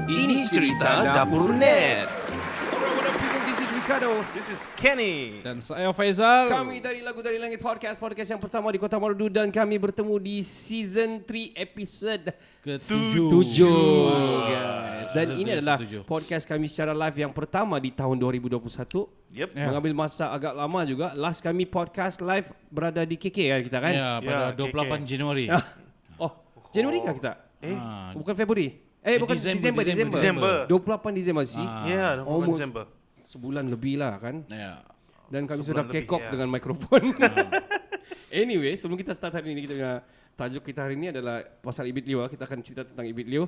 Ini cerita Dapur Net. Alright, what up people? This is Ricardo. This is Kenny. Dan saya Faizal. Kami dari Lagu Dari Langit Podcast yang pertama di Kota Marudu dan kami bertemu di season 3 episode Ketujuh. guys. Dan Season ini tujuh, adalah setuju. podcast kami secara live yang pertama di tahun 2021. Yep. Ya. Mengambil masa agak lama juga. Last kami podcast live berada di KK kan kita kan? Ya, pada Ya, 28 KK. Januari. Oh, Januari kah kita? Ah, Bukan Februari. Bukan Desember. Desember. 28 Desember sih. Ya, Almost. Desember. Sebulan lebih lah kan? ya. Dan kami Sebulan sudah lebih, kekok ya. dengan mikrofon. Anyway, sebelum kita start hari ini, kita punya tajuk kita hari ini adalah pasal Ibit Liu. Kita akan cerita tentang Ibit Liu.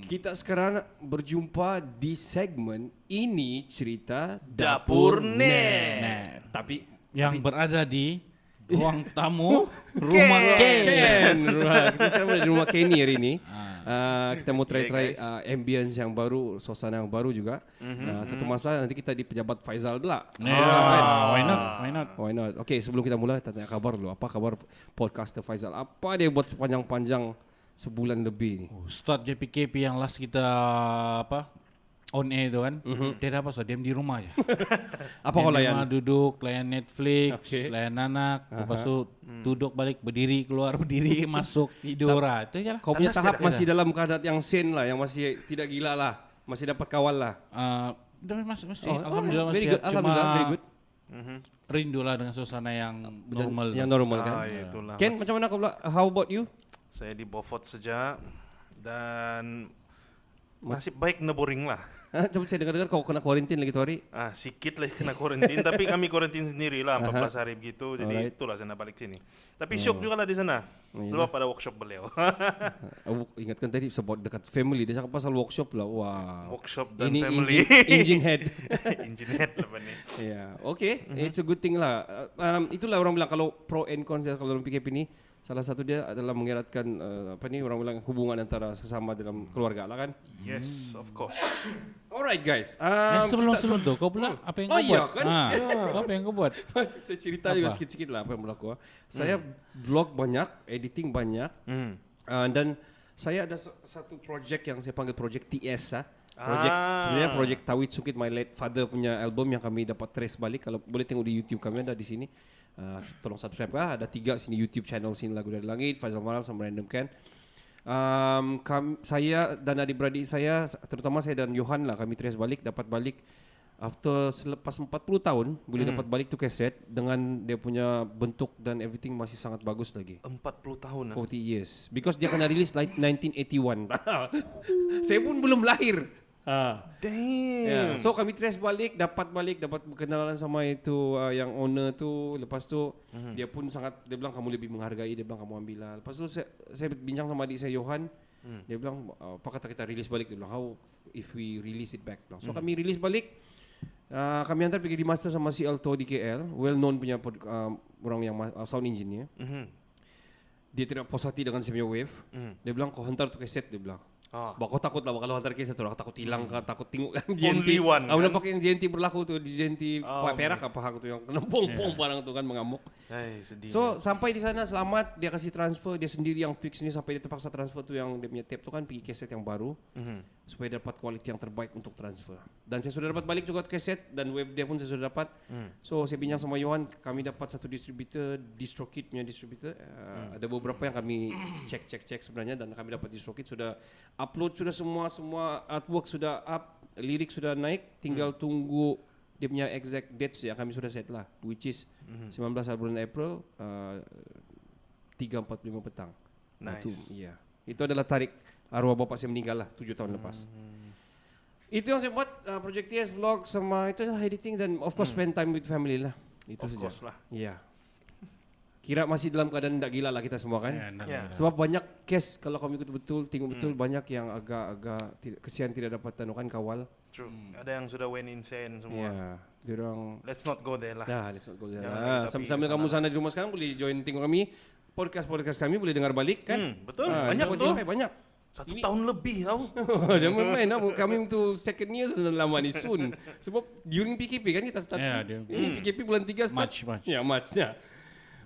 Kita sekarang berjumpa di segmen Ini Cerita Dapur Net. Nah, Tapi yang berada di ruang tamu rumah Ken. Ken, kita sekarang berada di rumah Kenny hari ini. Kita mau Yeah, try guys. ambience yang baru, suasana yang baru juga. Satu masa nanti kita di pejabat Faizal pula. Ya, why not? Why not? Why not? Okay, sebelum kita mulai tanya kabar dulu. Apa kabar podcaster Faizal? Apa dia buat sepanjang-panjang sebulan lebih ni? Start JPKP yang last kita on air tu kan. Tidak apa so, diam di rumah aja. Apa kau layan? Duduk, layan Netflix, Okay. layan anak, lepas tu duduk balik, berdiri, keluar, berdiri, masuk, tidur. Itu aja lah. Kau punya Tandas tahap tidak masih dalam keadaan yang sane lah, yang masih tidak gila lah, masih dapat kawal lah. Masih, Oh, alhamdulillah very masih. good. Alhamdulillah, very good. Rindu lah dengan suasana yang normal. Yang normal kan. Itulah. Ken, macam mana kau pula? How about you? Saya di Beaufort sejak dan nasib baik na boring lah. Coba saya dengar-dengar kau kena kuarantin lagi tu hari. Sikit lah kena kuarantin, tapi kami kuarantin sendiri lah 14 hari begitu. Jadi Alright. itulah saya nak balik sini. Tapi syok juga lah di sana. Sebab ada workshop beliau. Ingatkan tadi sebab dekat family dia cakap pasal workshop lah. Wah. Workshop dan Ini family. engine head. Engine head lah ni. Yeah, okay. It's a good thing lah. Itulah orang bilang kalau pro and cons kalau dalam PKP ni, salah satu dia adalah mengeratkan orang bilang hubungan antara sesama dalam keluarga lah kan. Yes, of course. Alright guys. Sebelum tu kau pula apa yang kau Oh, iya buat? kan? Apa yang kau buat? Saya cerita juga sikit-sikit lah apa yang berlaku. Saya vlog banyak, editing banyak, dan saya ada satu project yang saya panggil project TS sebenarnya project Tawid Sukit My Late Father punya album yang kami dapat trace balik. Kalau boleh tengok di YouTube kami ada di sini. Tolong subscribe lah. Ada 3 sini YouTube channel sini Lagu Dari Langit, Faizal Maral sama Random Ken. Saya dan adik-beradik saya, terutama saya dan Johan lah, kami trace balik, dapat balik after selepas 40 tahun boleh dapat balik tu kaset dengan dia punya bentuk dan everything masih sangat bagus lagi. 40 tahun. 40 years. Because dia kena release like 1981. Saya pun belum lahir. Damn. Yeah. So kami trace balik, dapat berkenalan sama itu yang owner tu. Lepas tu dia pun dia bilang kamu lebih menghargai, dia bilang kamu ambil lah. Lepas tu saya bincang sama adik saya Johan. Dia bilang apa kata kita release balik, dia bilang how if we release it back. So kami release balik. Kami hantar pergi di master sama si Alto di KL, well known punya orang yang sound engineer. Dia tidak puas hati dengan saya punya wave. Dia bilang kau hantar tu kaset, dia bilang. Kau takut lah kalau hantar kaset, sudah takut hilang kah, takut tengok yang Only JNT. one, kan? Nampak yang JNT berlaku tu di JNT Perak apa hang tu yang kena pong barang tu kan mengamuk. Sedih. So sampai di sana selamat, dia kasih transfer, dia sendiri yang fix ni sampai dia terpaksa transfer tu yang dia punya tape tu kan pergi kaset yang baru. Supaya dapat kualiti yang terbaik untuk transfer. Dan saya sudah dapat balik juga kaset dan wave dia pun saya sudah dapat. So saya bincang sama Johan, kami dapat satu distributor, DistroKid punya distributor. Ada beberapa yang kami cek sebenarnya dan kami dapat DistroKid, sudah upload, sudah semua artwork sudah up, lirik sudah naik, tinggal tunggu dia punya exact dates ya kami sudah set lah, which is 19 bulan April 3.45 petang. Nice. Itu adalah tarik arwah bapak saya meninggal lah 7 tahun lepas. Itu yang saya buat, project TS vlog sama itu editing dan of course spend time with family lah. Itu Of saja. course lah. Iya. Kira masih dalam keadaan tak gila lah kita semua kan. Ya. Sebab banyak case kalau kami ikut betul, tengok betul banyak yang agak kesian tidak dapat tanukan kawal. True. Ada yang sudah went insane semua. Ya, diorang Let's not go there lah. let's not go there. Jangan lagi tapi Sambil kamu sana di rumah sekarang boleh join tengok kami podcast kami, boleh dengar balik kan. Betul. Banyak di betul. Spotify banyak. 1 tahun lebih tau. Jangan main lah. Kami tu second year sudah lama ni soon. Sebab during PKP kan kita start. Ya, Ini PKP bulan 3 start. March. Ya, March. Ya.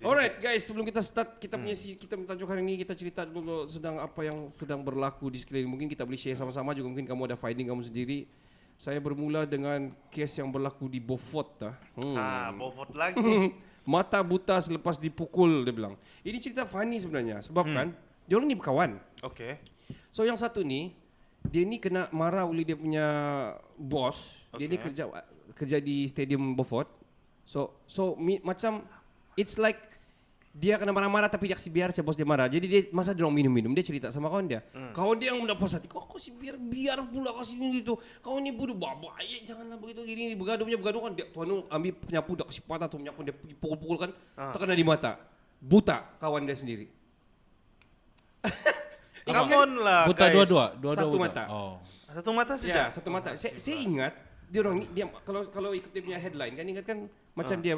Alright guys, sebelum kita start kita punya kita tajuk hari ini, kita cerita dulu sedang apa yang sedang berlaku di sekeliling. Mungkin kita boleh share sama-sama juga, mungkin kamu ada finding kamu sendiri. Saya bermula dengan kes yang berlaku di Beaufort. Beaufort lagi. Mata buta selepas dipukul, dia bilang. Ini cerita funny sebenarnya, sebab kan dia orang ni berkawan. Okay. So yang satu ni, dia ni kena marah oleh dia punya bos. Dia ni kerja di Stadium Beaufort. Macam it's like dia kena marah-marah tapi dia kasih biar si bos dia marah. Jadi dia masa dia orang minum-minum, dia cerita sama kawan dia. Kawan dia yang mendapat puas hati, kau kasih biar pula kasih gitu. Kau ni bodoh baik, janganlah begitu gini. Bergaduh kan dia tuan ambil penyapu dah kasih patah tu penyapu dia pukul-pukul kan. Terkena di mata. Buta kawan dia sendiri. Come on lah Buta guys. dua-dua Satu buta. mata. Oh. Satu mata Ya, saja. satu mata. Saya ingat dia orang ni dia kalau ikut dia punya headline kan ingat kan macam dia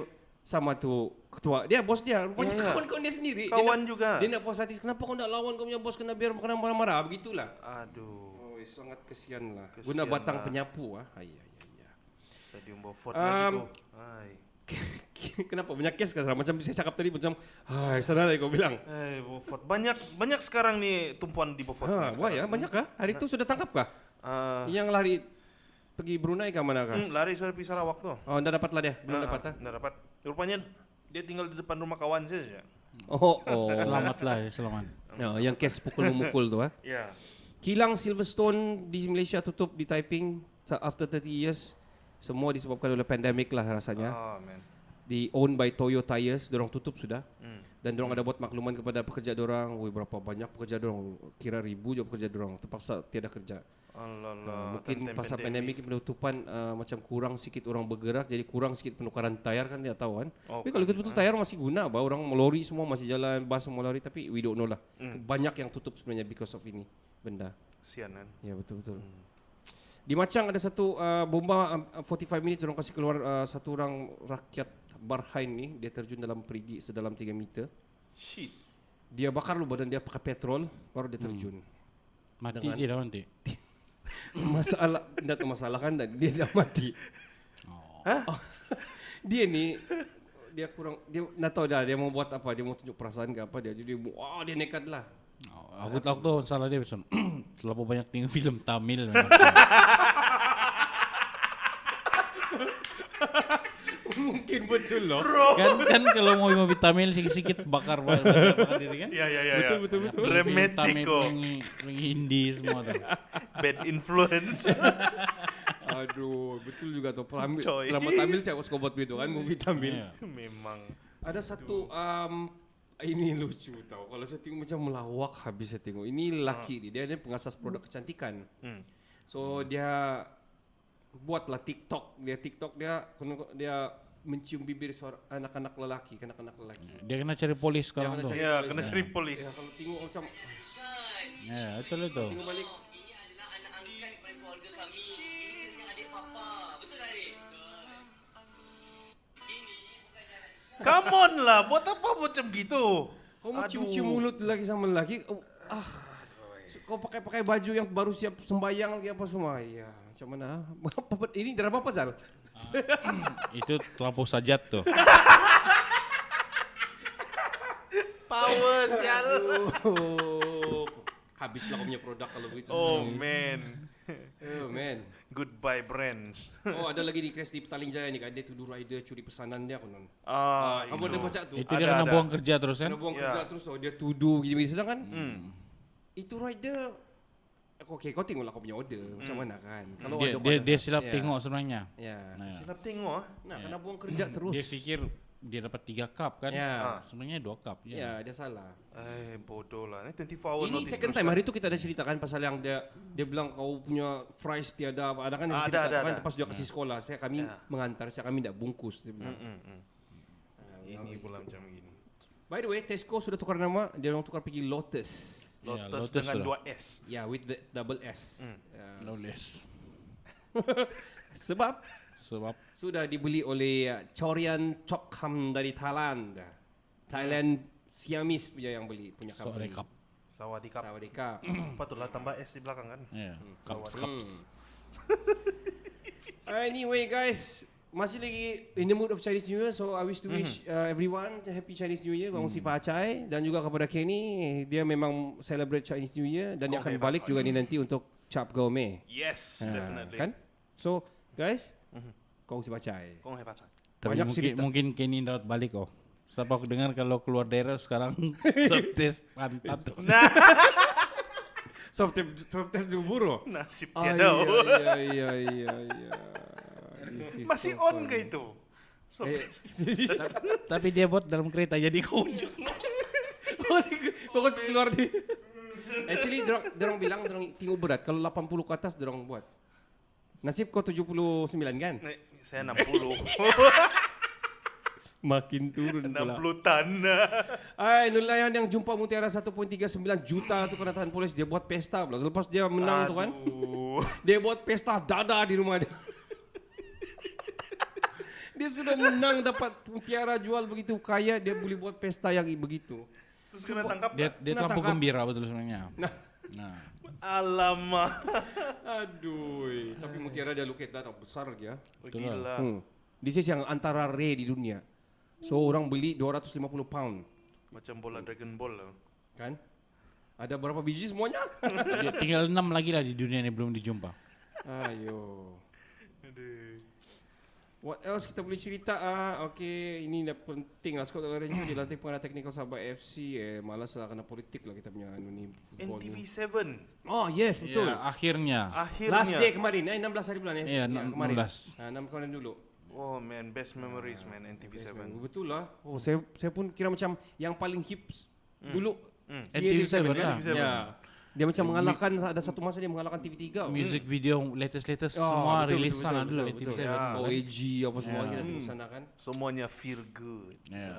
sama tu ketua dia bos dia rupanya kawan-kawan dia sendiri Kawan dia juga. Dia nak puas hati, kenapa kau nak lawan kau punya bos, kena biar kena marah-marah begitulah. Aduh. Sangat kesian lah. Kesian Guna batang lah. penyapu Stadium Beaufort lagi tu. Kenapa banyak kes kan macam saya cakap tadi macam saudara kau bilang. Beaufort. Banyak sekarang ni tumpuan di Beaufort. Wah ya, banyak kah? Hari itu sudah tangkap kah? Yang lari pergi Brunei ke mana kah? Lari sudah pergi Sarawak tu. Oh, dah dapat lah dia. Belum dapat ah. Dah dapat. Rupanya dia tinggal di depan rumah kawan saja. Oh. Selamat. Yang kes pukul-memukul tu ah. Ya. Kilang Silverstone di Malaysia tutup di Taiping after 30 years. Semua disebabkan oleh pandemik lah rasanya. Man. Di owned by Toyo Tires, dorang tutup sudah. Dan dorang ada buat makluman kepada pekerja dorang. Berapa banyak pekerja dorang, kira ribu je pekerja dorang terpaksa tiada kerja. Mungkin pasal pandemik penutupan macam kurang sikit orang bergerak, jadi kurang sikit penukaran tayar kan dia tahu kan. Tapi kalau betul tayar masih guna, orang lori semua masih jalan, bas semua lori, tapi we don't know lah. Banyak yang tutup sebenarnya because of ini benda. Sian kan. Ya betul. Di Macang ada satu bomba 45 minit orang kasih keluar satu orang rakyat Bahrain ni, dia terjun dalam perigi sedalam 3 meter. Shit. Dia bakar lu badan dia pakai petrol baru dia terjun. Mati dia dah mati. Masalah tidak masalah kan dia dah mati. Dia ni dia nak tahu dah dia mau buat apa, dia mau tunjuk perasaan ke apa dia. Jadi dia nekat lah. Aku tu salah dia macam terlalu banyak tengok film Tamil. Mungkin betul loh. kan kalau mau Tamil sikit-sikit bakar diri kan? Ya. Betul. Dramatic kok. Hindi semua tu. Bad influence. Aduh, betul juga tuh. Coy. Drama Tamil saya suka buat begitu kan, movie Tamil. Ya. Memang. Ada satu ini lucu tau. Kalau saya tengok macam melawak habis saya tengok. Ini lelaki ni, dia pengasas produk kecantikan. So dia buatlah TikTok. Dia mencium bibir anak-anak lelaki, Dia kena cari polis sekarang tu. Ya, kena cari Ya, polis. kalau tengok macam Ya, betul itu. tengok balik. Ini adalah anak angkat daripada keluarga kami. Ini adik papa. Betul tak, adik? Ini bukan anak saya. Come on lah, buat apa macam gitu? Kau mau cium-cium mulut lelaki sama lelaki. Kau pakai baju yang baru siap sembayang lagi apa semua. Ya, macam mana? Ini drama apa Zal? Itu terlampau sajat tu. Power sial. Habislah kau punya produk kalau begitu. Oh man. Goodbye brands. Ada lagi di crash di Petaling Jaya ni kan, dia tuduh rider curi pesanan dia konon. Kamu ada baca tu? Itu dia kena buang kerja terus kan? Kena buang kerja terus, dia tuduh gini-gini sedangkan itu rider. Okey, kau tengoklah kau punya order macam mana kan. Kalau Dia silap tengok sebenarnya. Ya. Silap tengok. Kena buang kerja terus. Dia fikir dia dapat 3 cup kan? Ya. Sebenarnya 2 cup. Ya, dia salah. Bodoh lah. Ini 24 hour Ini notice. second time hari tu kita ada ceritakan pasal yang dia bilang kau punya fries tiada apa. Ada kan yang cerita kan pas dia kasih sekolah. Kami mengantar, kami tidak bungkus dia bilang. Ini pula macam gini. By the way, Tesco sudah tukar nama, dia orang tukar pergi Lotus. Lotus Lotus dengan sudah. 2 S. Ya, with the double S. Lawless. Sebab Sebab sudah dibeli oleh Chorian Chokham dari Thailand. Siamese punya yang beli punya company. Cup. Sawadikap. Sawadikap. Patutlah tambah S di belakang kan. Ya, cups. Anyway guys, masih lagi in the mood of Chinese New Year, so I wish to wish everyone a happy Chinese New Year. Kong si Fa Chai dan juga kepada Kenny, dia memang celebrate Chinese New Year dan dia Kong akan Hei Fa balik Chai. juga ni nanti untuk Cap Gome. Yes, definitely. Kan? So, guys, Kong si Fa Chai. Kong Hei Fa Chai. Tapi Banyak mungkin, cerita. mungkin Kenny dapat balik oh. Siapa aku dengar kalau keluar daerah sekarang swab test pantat tuh. Swab test dulu buru. Nasib Ah, dia dah. iya. Masih on ke itu? So, Tapi dia buat dalam kereta jadi kunjung. Kau keluar di. Actually, dorang bilang dorang tinggal berat. Kalau 80 ke atas dorang buat. Nasib kau 79 kan? saya 60. Makin turun pula. 60 tan. Ay, nulayan yang jumpa Mutiara 1.39 juta tu penataan polis. Dia buat pesta pula. Selepas dia menang tu kan. Aduh. Dia buat pesta dada di rumah dia. Dia sudah menang dapat Mutiara jual begitu kaya. Dia boleh buat pesta yang begitu. Terus kena tangkap. Dia Kena terlampau tangkap. gembira betul sebenarnya. Nah. Alamak. Aduh. Tapi Mutiara dia look at that, besar lagi ya. Gila. This is yang antara rare di dunia. So orang beli 250 pound. Macam bola Dragon Ball lah. Kan? Ada berapa biji semuanya? Dia tinggal 6 lagi lah di dunia ini belum dijumpa. Ayo. Aduh. What else kita boleh cerita? Okay, ini dah penting lah. Scott Lorenzo dilantik pengarah teknikal Sabah FC. Malas lah kena politik lah kita punya anu ni. football ni. NTV7. Oh yes, betul. Ya, akhirnya. Last day Akhirnya. kemarin, 16 hari bulan ya. Iya, kemarin. 16. 6 kemarin dulu. Oh man, best memories man NTV7. Betul lah. Oh, saya pun kira macam yang paling hips dulu. NTV7 kan? lah. NTV7. Ya. Dia macam mengalahkan ada satu masa dia mengalahkan TV3. Music video latest Oh, semua betul, rilis betul, sana betul, dulu betul, NTV7. Ya. OAG apa semua kita tengok sana kan. Semuanya feel good. Ya.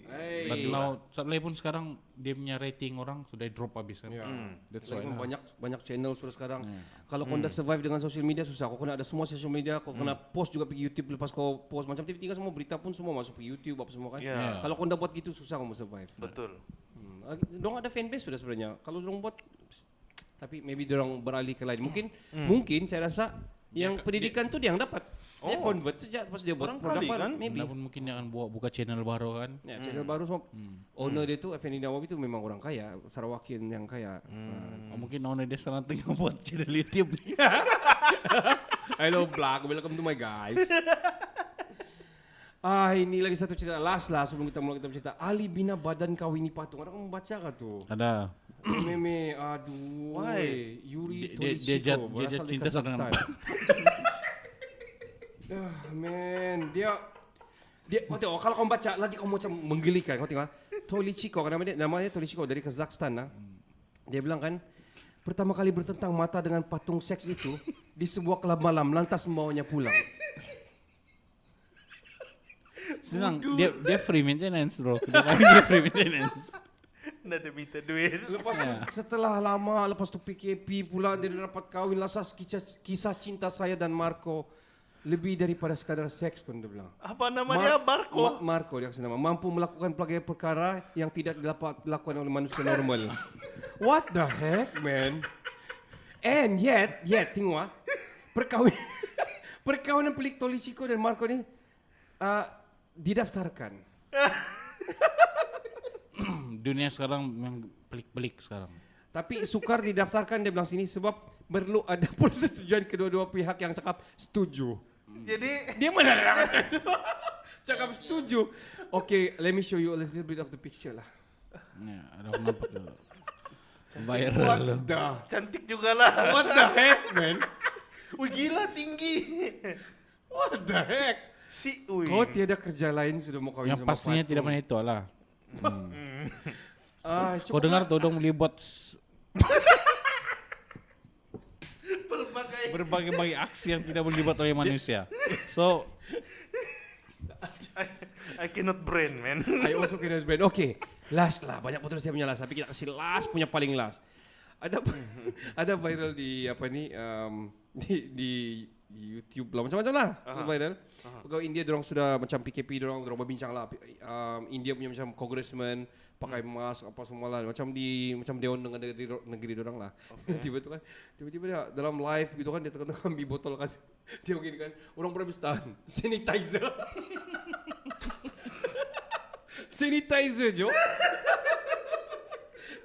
Hey. But now Satley pun sekarang dia punya rating orang sudah drop habis kan. Ya. That's Sebab why. pun banyak channel sudah sekarang. Kalau kau dah survive dengan social media susah. Kau kena ada semua social media. Kau kena post juga pergi YouTube. Lepas kau post macam TV3 semua berita pun semua masuk ke YouTube apa semua kan. Ya. Kalau kau dah buat gitu susah kau mau survive. Betul. Dong ada fanbase sudah sebenarnya. Kalau dong buat, tapi maybe dorang beralih ke lain. Mungkin saya rasa yang pendidikan tu dia yang dapat. Dia convert sejak pas dia buat produk Barangkali baru. kan? Maybe. Walaupun mungkin dia akan buka channel baru kan. Ya, channel baru semua. Owner dia tu Effendi Nawawi tu memang orang kaya, Sarawakian yang kaya. Oh, mungkin owner dia sekarang tengah buat channel YouTube ni. Hello Black, welcome to my guys. Ini lagi satu cerita last lah sebelum kita mulai kita bercerita. Ali bina badan kawini patung. Orang membaca kah tu? Ada. Meme, aduh. Why? Yuri Dia Tolishiko, berasal dari cinta sama Kazakhstan. Man, dia kau tengok kalau kau baca lagi kau macam menggelikan. Kau tengok Tolichiko, namanya Tolichiko dari Kazakhstan lah. Dia bilang kan, pertama kali bertentang mata dengan patung seks itu di sebuah klub malam, lantas membawanya pulang. Senang. Dia free maintenance bro. Dia free maintenance. Nggak ada minta duit. Lepas setelah lama, lepas tu PKP pula dia dapat kahwin. Lasas kisah cinta saya dan Marco lebih daripada sekadar seks pun dia bilang. Apa nama dia? Marco. Marco dia kasih nama. Mampu melakukan pelbagai perkara yang tidak dapat dilakukan oleh manusia normal. What the heck, man? And yet, tengok perkawinan pelik Tolichiko dan Marco ni didaftarkan. Dunia sekarang memang pelik-pelik sekarang. Tapi sukar didaftarkan dia bilang sini sebab perlu ada persetujuan kedua-dua pihak yang cakap setuju. Jadi Dia mana cakap setuju. Okay, let me show you a little bit of the picture lah. Ya, ada orang nampak tu. What Viral. the? cantik juga lah. What the heck, man? Wih gila tinggi. What the heck? Kau tiada kerja lain sudah mau kawin Yang sama pastinya patung. tidak pernah itu lah. Kau Cukup dengar lah. tuh dong beli buat Berbagai. berbagai aksi yang tidak boleh dibuat oleh manusia. So, I cannot brain man. I also cannot bad. Okay, last lah. Banyak putus saya punya last. Tapi kita kasih last punya paling last. Ada viral di apa ni di YouTube lah macam-macam lah viral. Pegawai India dorang sudah macam PKP dorang berbincang lah. India punya macam congressman pakai mask apa semua lah, macam Dewan dengan negeri orang lah. Tiba-tiba dia dalam live gitu kan, dia tengah ambil botol kan, dia begini kan, orang pernah bisa tahan sanitizer. Sanitizer Jo.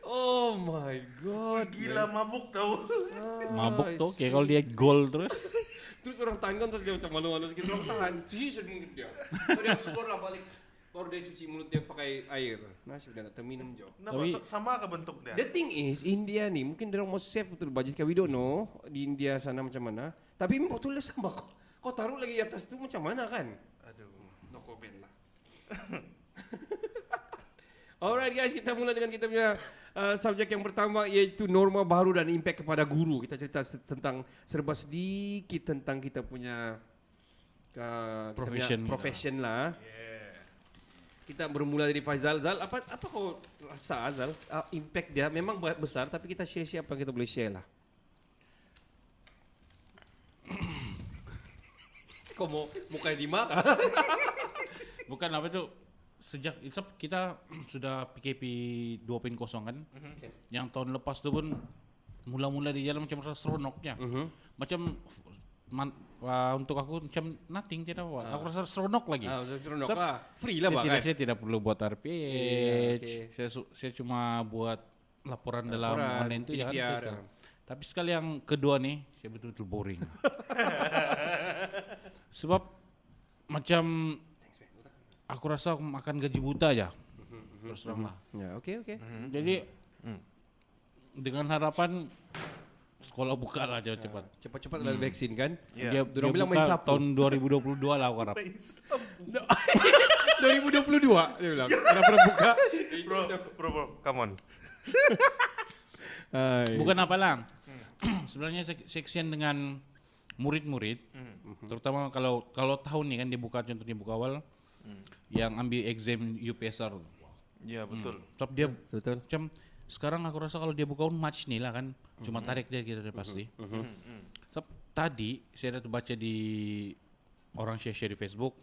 Oh my god. Gila mabuk tau. Mabuk tuh kayak kalau dia gol terus. Terus orang tahan kan, terus dia macam malu-malu sedikit, orang tahan. Cuci sedikit dia. Terus dia explore lah balik. Baru dia cuci mulut dia pakai air. Nasib dia nak terminum Jo. Kenapa Tapi- sama ke bentuk dia? The thing is, India ni mungkin dia orang mau save betul budget. We don't know di India sana macam mana. Tapi botolnya sama. Kau taruh lagi di atas tu macam mana kan? Aduh. No comment lah. Alright guys, kita mula dengan kita punya subjek yang pertama, iaitu norma baru dan impact kepada guru. Kita cerita tentang serba sedikit tentang kita punya profession lah. Yeah. Kita bermula dari Faizal. Zal, apa kau rasa Zal? Impact dia memang besar, tapi kita share apa yang kita boleh share lah. Kau mau muka lima kah? Bukan apa itu, sejak kita sudah PKP 2.0 kan. Yang tahun lepas tu pun mula-mula di jalan macam rasa seronoknya. Macam untuk aku macam nothing, tidak apa. Aku rasa seronok lagi. Seronok Sebab lah. Free lah bahkan. Saya tidak perlu buat RPH. Saya cuma buat laporan dalam online itu ya kan. PDPR. Gitu. Tapi sekali yang kedua nih, saya betul-betul boring. Sebab macam aku rasa aku makan gaji buta aja. Terus terang lah. Ya, oke. Jadi dengan harapan sekolah buka lah cepat. Cepat-cepat ada vaksin kan? Yeah. Dia Dorang bilang main buka sapu. tahun 2022 lah aku harap. 2022 dia bilang. Kenapa buka? Bro, come on. Bukan apa lah. Sebenarnya saya kesian dengan murid-murid, terutama kalau tahun nih kan contohnya buka awal, yang ambil exam UPSR. Ya betul. Sebab dia Betul. macam sekarang aku rasa kalau dia buka match nih lah kan, cuma tarik dia gitu pasti. Sebab tadi saya ada baca di orang share di Facebook,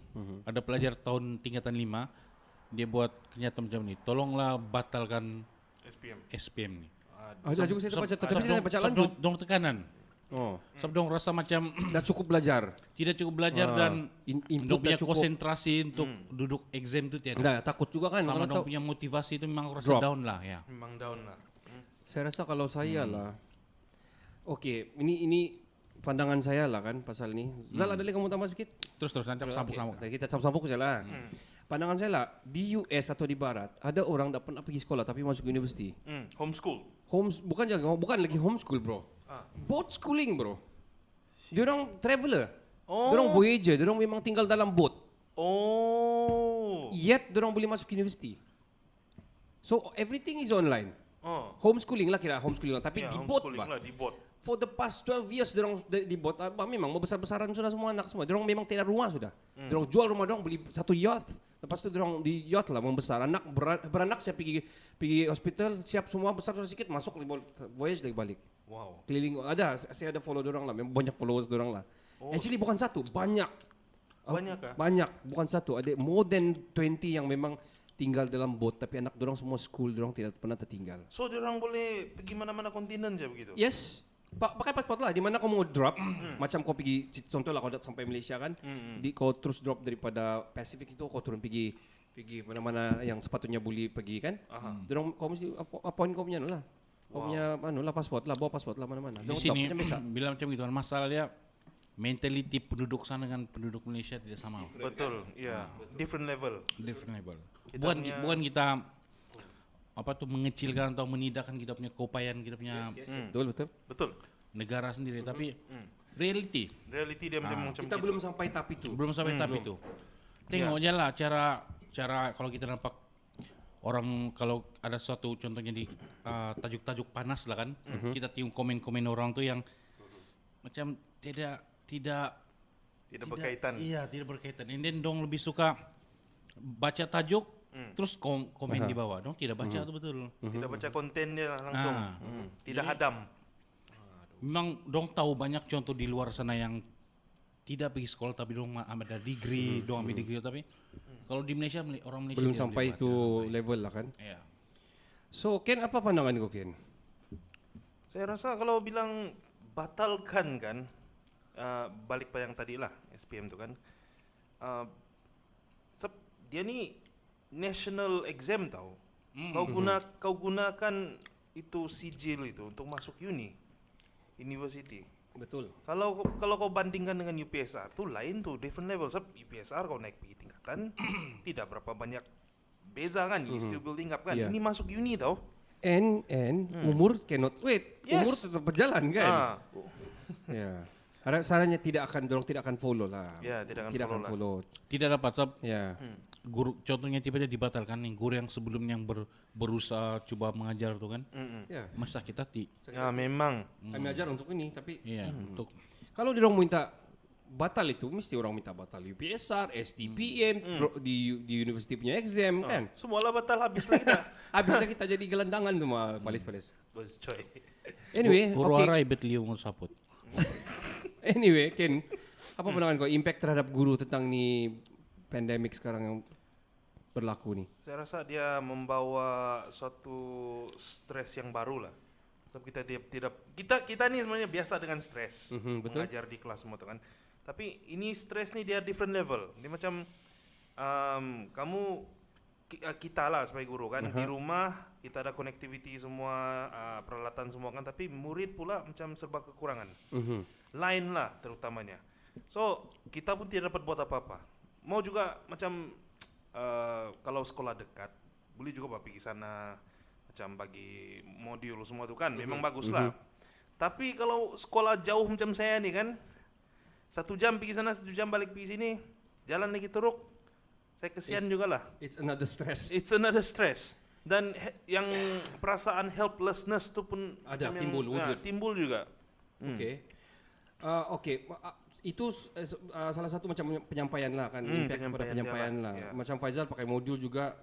ada pelajar tahun tingkatan 5, dia buat kenyataan macam ni, tolonglah batalkan SPM nih. Juga saya baca, tapi saya baca lanjut. Dong tekanan. Oh, Sebab dong rasa macam dah cukup belajar. tidak cukup belajar dan Input dong punya dah cukup. konsentrasi untuk duduk exam itu tiada. Dah takut juga kan. Sama Kalau dong tahu- punya motivasi itu memang aku rasa Drop. down lah ya. Memang down lah. Saya rasa kalau saya lah. Okey, ini pandangan saya lah kan pasal ni. Zal, ada lagi kamu tambah sikit? Terus nanti aku sambung-sambung. Okay, kita sambung saja lah. Pandangan saya lah, di US atau di barat, ada orang tak pernah pergi sekolah tapi masuk universiti. Homeschool. Bukan lagi homeschool, bro. Boat schooling, bro. Dia orang traveler. Oh. Dia orang voyager, dia orang memang tinggal dalam boat. Oh. Yet dia orang boleh masuk universiti. So everything is online. Oh. Homeschooling lah kira homeschooling lah, tapi Ya, di boat homeschooling bah. lah di bot. For the past 12 years dia orang di boat, memang membesar-besaran sudah semua anak semua. Dia orang memang tidak rumah sudah. Dia orang jual rumah dia orang beli satu yacht. Lepas tu dia orang di yacht lah membesar. Anak beranak siap pergi hospital, siap semua besar sudah sikit masuk voyage lagi balik. Wow. Keliling saya ada follow dia orang lah, memang banyak followers dia orang lah. Oh. Actually bukan satu, banyak. Banyak kah? Banyak, bukan satu. Ada more than 20 yang memang tinggal dalam boat tapi anak dorang semua school, dorang tidak pernah tertinggal. So dia orang boleh pergi mana-mana kontinen je begitu. Yes. Pakai pasport lah. Di mana kau mau drop, macam kau pergi, contoh lah kau sampai Malaysia kan, kau terus drop daripada Pacific itu kau turun pergi mana-mana yang sepatutnya boleh pergi kan. Dorang kau mesti appoint kau punya lah. Kau punya pasport lah, bawa pasport lah mana-mana. Di Dorang sini macam biasa. bilang macam itu masalah dia mentality penduduk sana dengan penduduk Malaysia tidak sama. Betul. Iya. Different level. Different level. Kita punya- Bukan kita mengecilkan atau menidakkan kita punya keupayaan kita punya Betul. Betul. negara sendiri, tapi reality Reality dia macam Kita gitu. belum sampai tahap itu. belum sampai tahap itu. Tengoknya lah cara kalau kita nampak orang, kalau ada suatu contohnya di tajuk-tajuk panas lah kan, kita tiung komen-komen orang tuh yang macam tidak berkaitan. Iya, tidak berkaitan. And then dong lebih suka baca tajuk terus komen di bawah. Dong tidak baca itu betul. Tidak baca konten dia langsung. Tidak hadam. Memang dong tahu banyak contoh di luar sana yang tidak pergi sekolah tapi dong ada degree, dong ambil degree, tapi kalau di Malaysia orang Malaysia Belum tidak sampai boleh itu baca. level lah kan. Iya. So Ken, apa pandangan kau Ken? Saya rasa kalau bilang batalkan kan, balik pada yang tadi lah SPM tu kan, dia ni national exam tau. Kau gunakan itu sijil itu untuk masuk university. Betul. Kalau kau bandingkan dengan UPSR tu lain tu, different level. Sebab UPSR kau naik pergi tingkatan tidak berapa banyak beza kan, you still building up kan. Yeah. Ini masuk uni tau. And umur cannot wait. Yes. Umur tetap berjalan kan. Ya. Sarannya dorang tidak akan follow lah. Ya, tidak akan follow. Tidak dapat sebab Ya. guru contohnya tiba-tiba dibatalkan nih guru yang sebelumnya yang berusaha coba mengajar tuh kan. Ya. Masa kita Ya memang. Kami ajar untuk ini tapi iya untuk kalau dorang minta batal itu mesti orang minta batal UPSR, STPM, di university punya exam kan. Semualah batal habis lagi dah. Habisnya kita jadi gelandangan tuh mah palis-palis. Bos coy. Anyway, guru okay. arai betliu saput. Anyway, Ken, apa pandangan kau impact terhadap guru tentang ni pandemik sekarang yang berlaku ni? Saya rasa dia membawa suatu stres yang baru lah. Sebab kita ni sebenarnya biasa dengan stres. Betul. Mengajar di kelas semua tu kan. Tapi ini stres ni dia different level. Dia macam kita lah sebagai guru kan, di rumah kita ada connectivity semua, peralatan semua kan, tapi murid pula macam serba kekurangan. Lain lah terutamanya. So kita pun tidak dapat buat apa-apa. Mau juga macam kalau sekolah dekat boleh juga pergi sana macam bagi modul semua tu kan, memang bagus lah. Tapi kalau sekolah jauh macam saya ni kan, 1 jam pergi sana, 1 jam balik pergi sini, jalan lagi teruk, saya kesian juga lah. It's another stress. It's another stress. Dan yang perasaan helplessness tu pun Ada, macam timbul, wujud. timbul juga. Okay. Itu salah satu macam penyampaian lah kan, impact kepada penyampaian lah. Yeah. Macam Faizal pakai modul juga,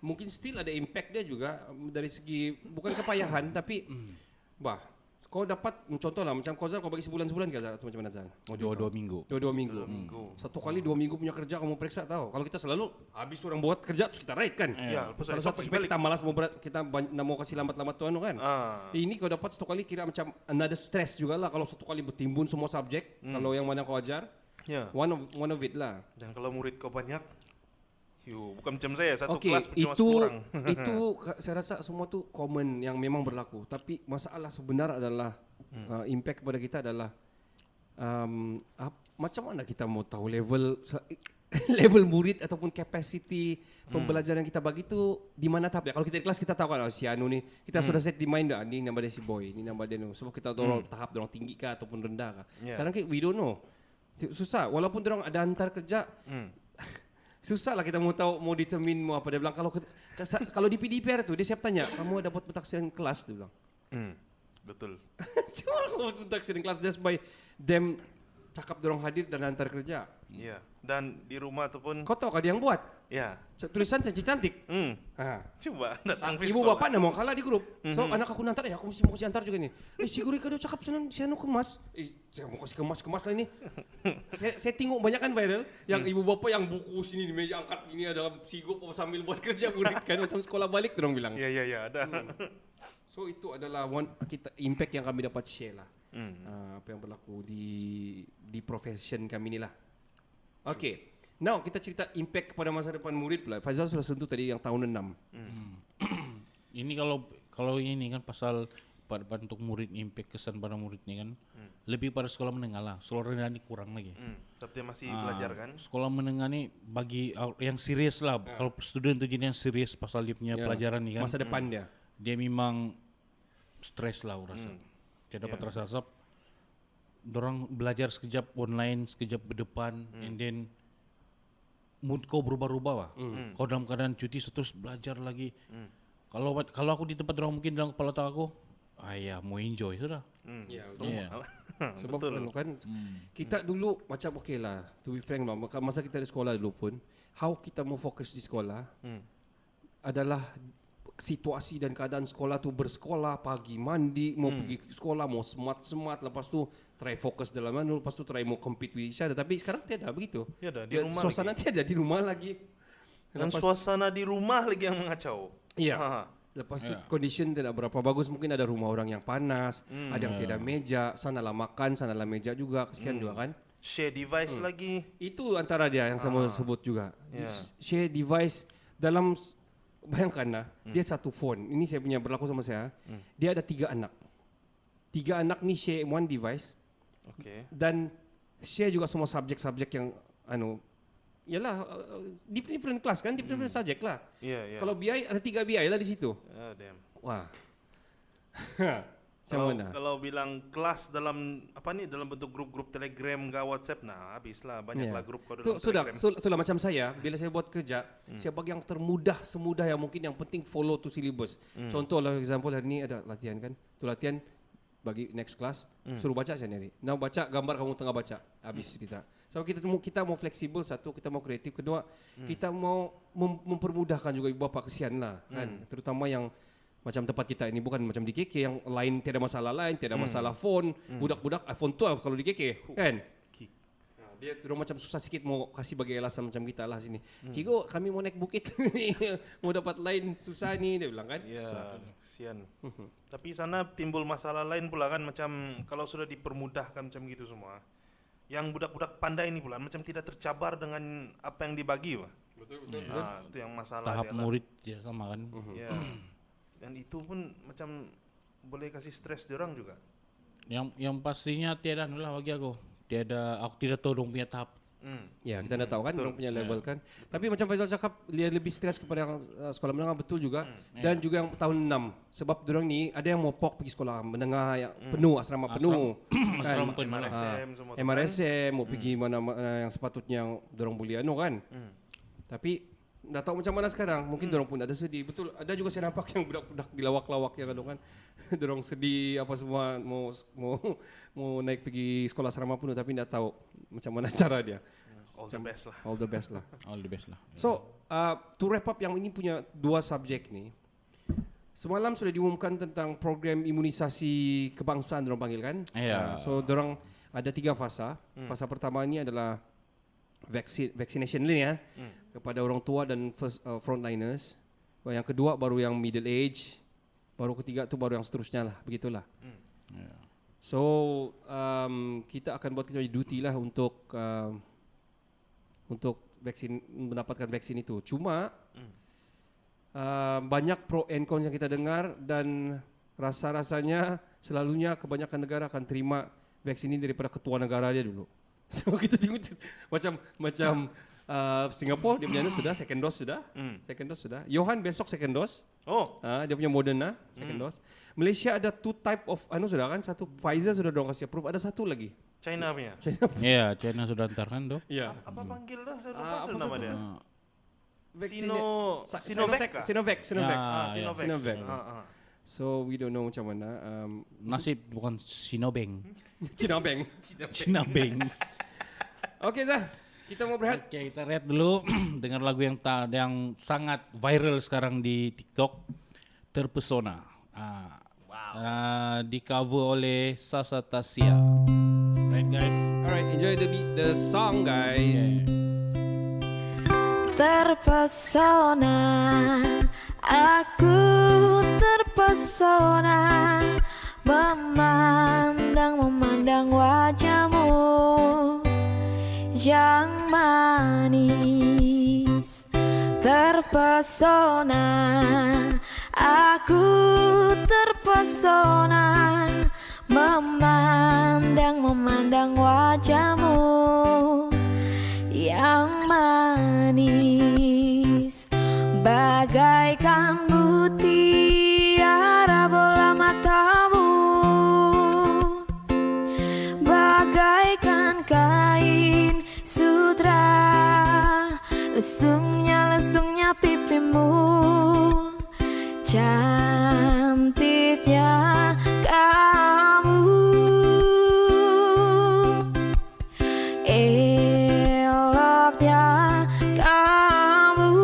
mungkin still ada impact dia juga dari segi bukan kepayahan tapi kau dapat contoh lah macam kau Zal, kau bagi sebulan-sebulan ke Zal atau macam mana Zal? Dua minggu. Dua minggu. Satu kali 2 minggu punya kerja kamu periksa tahu. Kalau kita selalu habis orang buat kerja terus kita write kan. Ya, Salah satu supaya kita malas kita mau kasih lambat-lambat tu anu kan. Ini kau dapat 1 kali kira macam another stress juga lah kalau 1 kali bertimbun semua subjek kalau yang mana kau ajar. Ya. One of it lah. Dan kalau murid kau banyak, bukan macam saya, satu Okay, kelas cuma 10 orang. itu saya rasa semua tu common yang memang berlaku. Tapi masalah sebenar adalah impact kepada kita adalah macam mana kita mau tahu level murid ataupun capacity pembelajaran yang kita bagi tu di mana tahap dia. Kalau kita di kelas kita tahu kan si anu ni kita sudah set di mind dah ni nama dia si boy, ni nama dia no. Sebab kita tahu tahap dorang tinggi kah ataupun rendah kah. Kadang we don't know. Susah walaupun dorang ada antar kerja. Susah lah kita mau tahu, mau determine mau apa. Dia bilang kalau di PDPR tu dia siap tanya, kamu dapat pentaksiran kelas dia bilang. Betul. Siapa kamu dapat pentaksiran kelas just by them cakap dorang hadir dan antar kerja. Ya. Dan di rumah tu pun Kau tahu kah dia yang buat? ya. Tulisan cantik-cantik. Coba datang ke Ibu sekolah. bapak nak mau kalah di grup. So anak aku nanti aku mesti mau kasih antar juga ni. Si guru kau cakap si anu kemas. Saya mau kasih kemas lah ini. saya tengok banyak kan viral yang ibu bapak yang buku sini di meja angkat ini ada sigop sambil buat kerja murid kan macam sekolah balik dorang bilang. Ya ada. So itu adalah impact yang kami dapat share lah. Apa yang berlaku di profession kami ni lah. Okay. Now kita cerita impact kepada masa depan murid pula. Faizal sudah sentuh tadi yang tahun 6. Ini kalau ini kan pasal untuk murid impact kesan pada murid ni kan lebih pada sekolah menengah lah. Sekolah rendah ni kurang lagi. Sebab dia masih belajar kan. Sekolah menengah ni bagi yang serius lah. Kalau student tu jadi yang serius pasal dia punya pelajaran ni kan. Masa depan dia. Dia memang stres lah aku rasa. Dia dapat rasa asap. Dorang belajar sekejap online, sekejap berdepan, and then mood kau berubah-ubah lah. Kau dalam keadaan cuti terus belajar lagi. Kalau aku di tempat dorang mungkin dalam kepala otak aku, mau enjoy sudah. Ya, Betul. sebab kan kita dulu macam okey lah, to be frank lah, masa kita di sekolah dulu pun, how kita mau fokus di sekolah adalah situasi dan keadaan sekolah tu bersekolah, pagi mandi, mau pergi sekolah, mau smart, lepas tu try fokus dalam mana, lepas tu try mau compete with each other. Tapi sekarang tiada begitu. Tiada, di rumah suasana lagi. tiada di rumah lagi. Dan suasana di rumah lagi yang mengacau. Iya. Lepas itu condition tidak berapa bagus, mungkin ada rumah orang yang panas, ada yang tidak meja, sanalah makan, sanalah meja juga, kesian juga kan. Share device lagi. Itu antara dia yang saya mau sebut juga. Ya. Share device dalam bayangkan lah, dia satu phone. Ini saya punya berlaku sama saya. Dia ada 3 anak. 3 anak ni share one device Okay. dan share juga semua subjek-subjek yang yalah different class kan, different subjek lah. Yeah. Kalau BI ada 3 BI lah di situ. Oh, damn. Wah. Macam mana? Kalau bilang kelas dalam dalam bentuk grup-grup Telegram ke WhatsApp, nah habislah banyaklah grup kau dalam Telegram. Itulah macam saya, bila saya buat kerja, saya bagi yang termudah, semudah yang mungkin, yang penting follow to syllabus. Contoh lah, example hari ini ada latihan kan, tu latihan bagi next class, suruh baca saya sendiri. Nah baca gambar kamu tengah baca, habis kita. So kita mau fleksibel, satu kita mau kreatif, kedua kita mau mempermudahkan juga ibu bapa, kesian lah kan, terutama yang macam tempat kita ini, bukan macam di KK yang lain tiada masalah lain, tiada masalah phone, budak-budak iPhone 12 kalau di KK kan. Nah, dia terus macam susah sikit mau kasih bagi alasan macam kita lah sini. Cigo kami mau naik bukit mau dapat lain susah nih, dia bilang kan. Ya, kesian. Tapi sana timbul masalah lain pula kan, macam kalau sudah dipermudahkan macam gitu semua, yang budak-budak pandai ini pula macam tidak tercabar dengan apa yang dibagi, Pak. Betul. Nah, itu yang masalah Tahap dia lah. murid ya sama kan. Ya. Dan itu pun macam boleh kasih stres diorang juga. Yang pastinya tiada lah bagi aku. Aku tidak tahu dong punya tahap. Ya, kita dah tahu kan orang punya level kan. Tapi macam Faizal cakap, dia lebih stres kepada yang sekolah menengah, betul juga. Dan juga yang tahun 6. Sebab diorang ni ada yang mau pok pergi sekolah menengah yang penuh, asrama penuh. Asrama penuh. MRSM semua tu kan. MRSM mau pergi mana yang sepatutnya yang diorang boleh kan. Tapi dah tahu macam mana sekarang, mungkin dorong pun ada sedih. Betul, ada juga saya nampak yang budak-budak di lawak-lawak ya kan. Dorong sedih apa semua mau naik pergi sekolah asrama penuh, tapi tidak tahu macam mana cara dia. All the best lah. All the best lah. All the best lah. So, to wrap up yang ini punya 2 subjek ni. Semalam sudah diumumkan tentang program imunisasi kebangsaan dorong panggil kan. So, dorong ada 3 fasa. Fasa pertama ini adalah vaccination ni ya, kepada orang tua dan frontliners. Yang kedua baru yang middle age, baru ketiga tu baru yang seterusnya lah, begitulah. So kita akan buat kita duty lah untuk mendapatkan vaksin itu. Cuma banyak pro and cons yang kita dengar, dan rasa-rasanya selalunya kebanyakan negara akan terima vaksin ini daripada ketua negara dia dulu. So kita tengok macam Singapura, dia punya sudah second dose sudah. Johan besok second dose. Dia punya Moderna second dose. Malaysia ada 2 type of sudah kan, satu Pfizer sudah dong kasih approve, ada satu lagi. China punya. Ya, China sudah antarkan doh. Ya. Apa panggil dah? Saya lupa sudah nama dia. Sinovac. Sinovac. So we don't know macam mana. Nasib bukan Sinobeng. Cinabeng. Sinabeng. Oke Zah, kita mau berehat. Oke, kita rehat dulu dengan lagu yang sangat viral sekarang di TikTok, Terpesona. Di cover oleh Sasa Tasya. Right guys. Alright, enjoy the song guys. Terpesona, aku terpesona, memandang wajahmu yang manis. Terpesona, aku terpesona, memandang wajahmu yang manis, bagaikan mutiara bola matamu, bagaikan kain sutra, lesungnya pipimu, cantiknya kamu, eloknya kamu.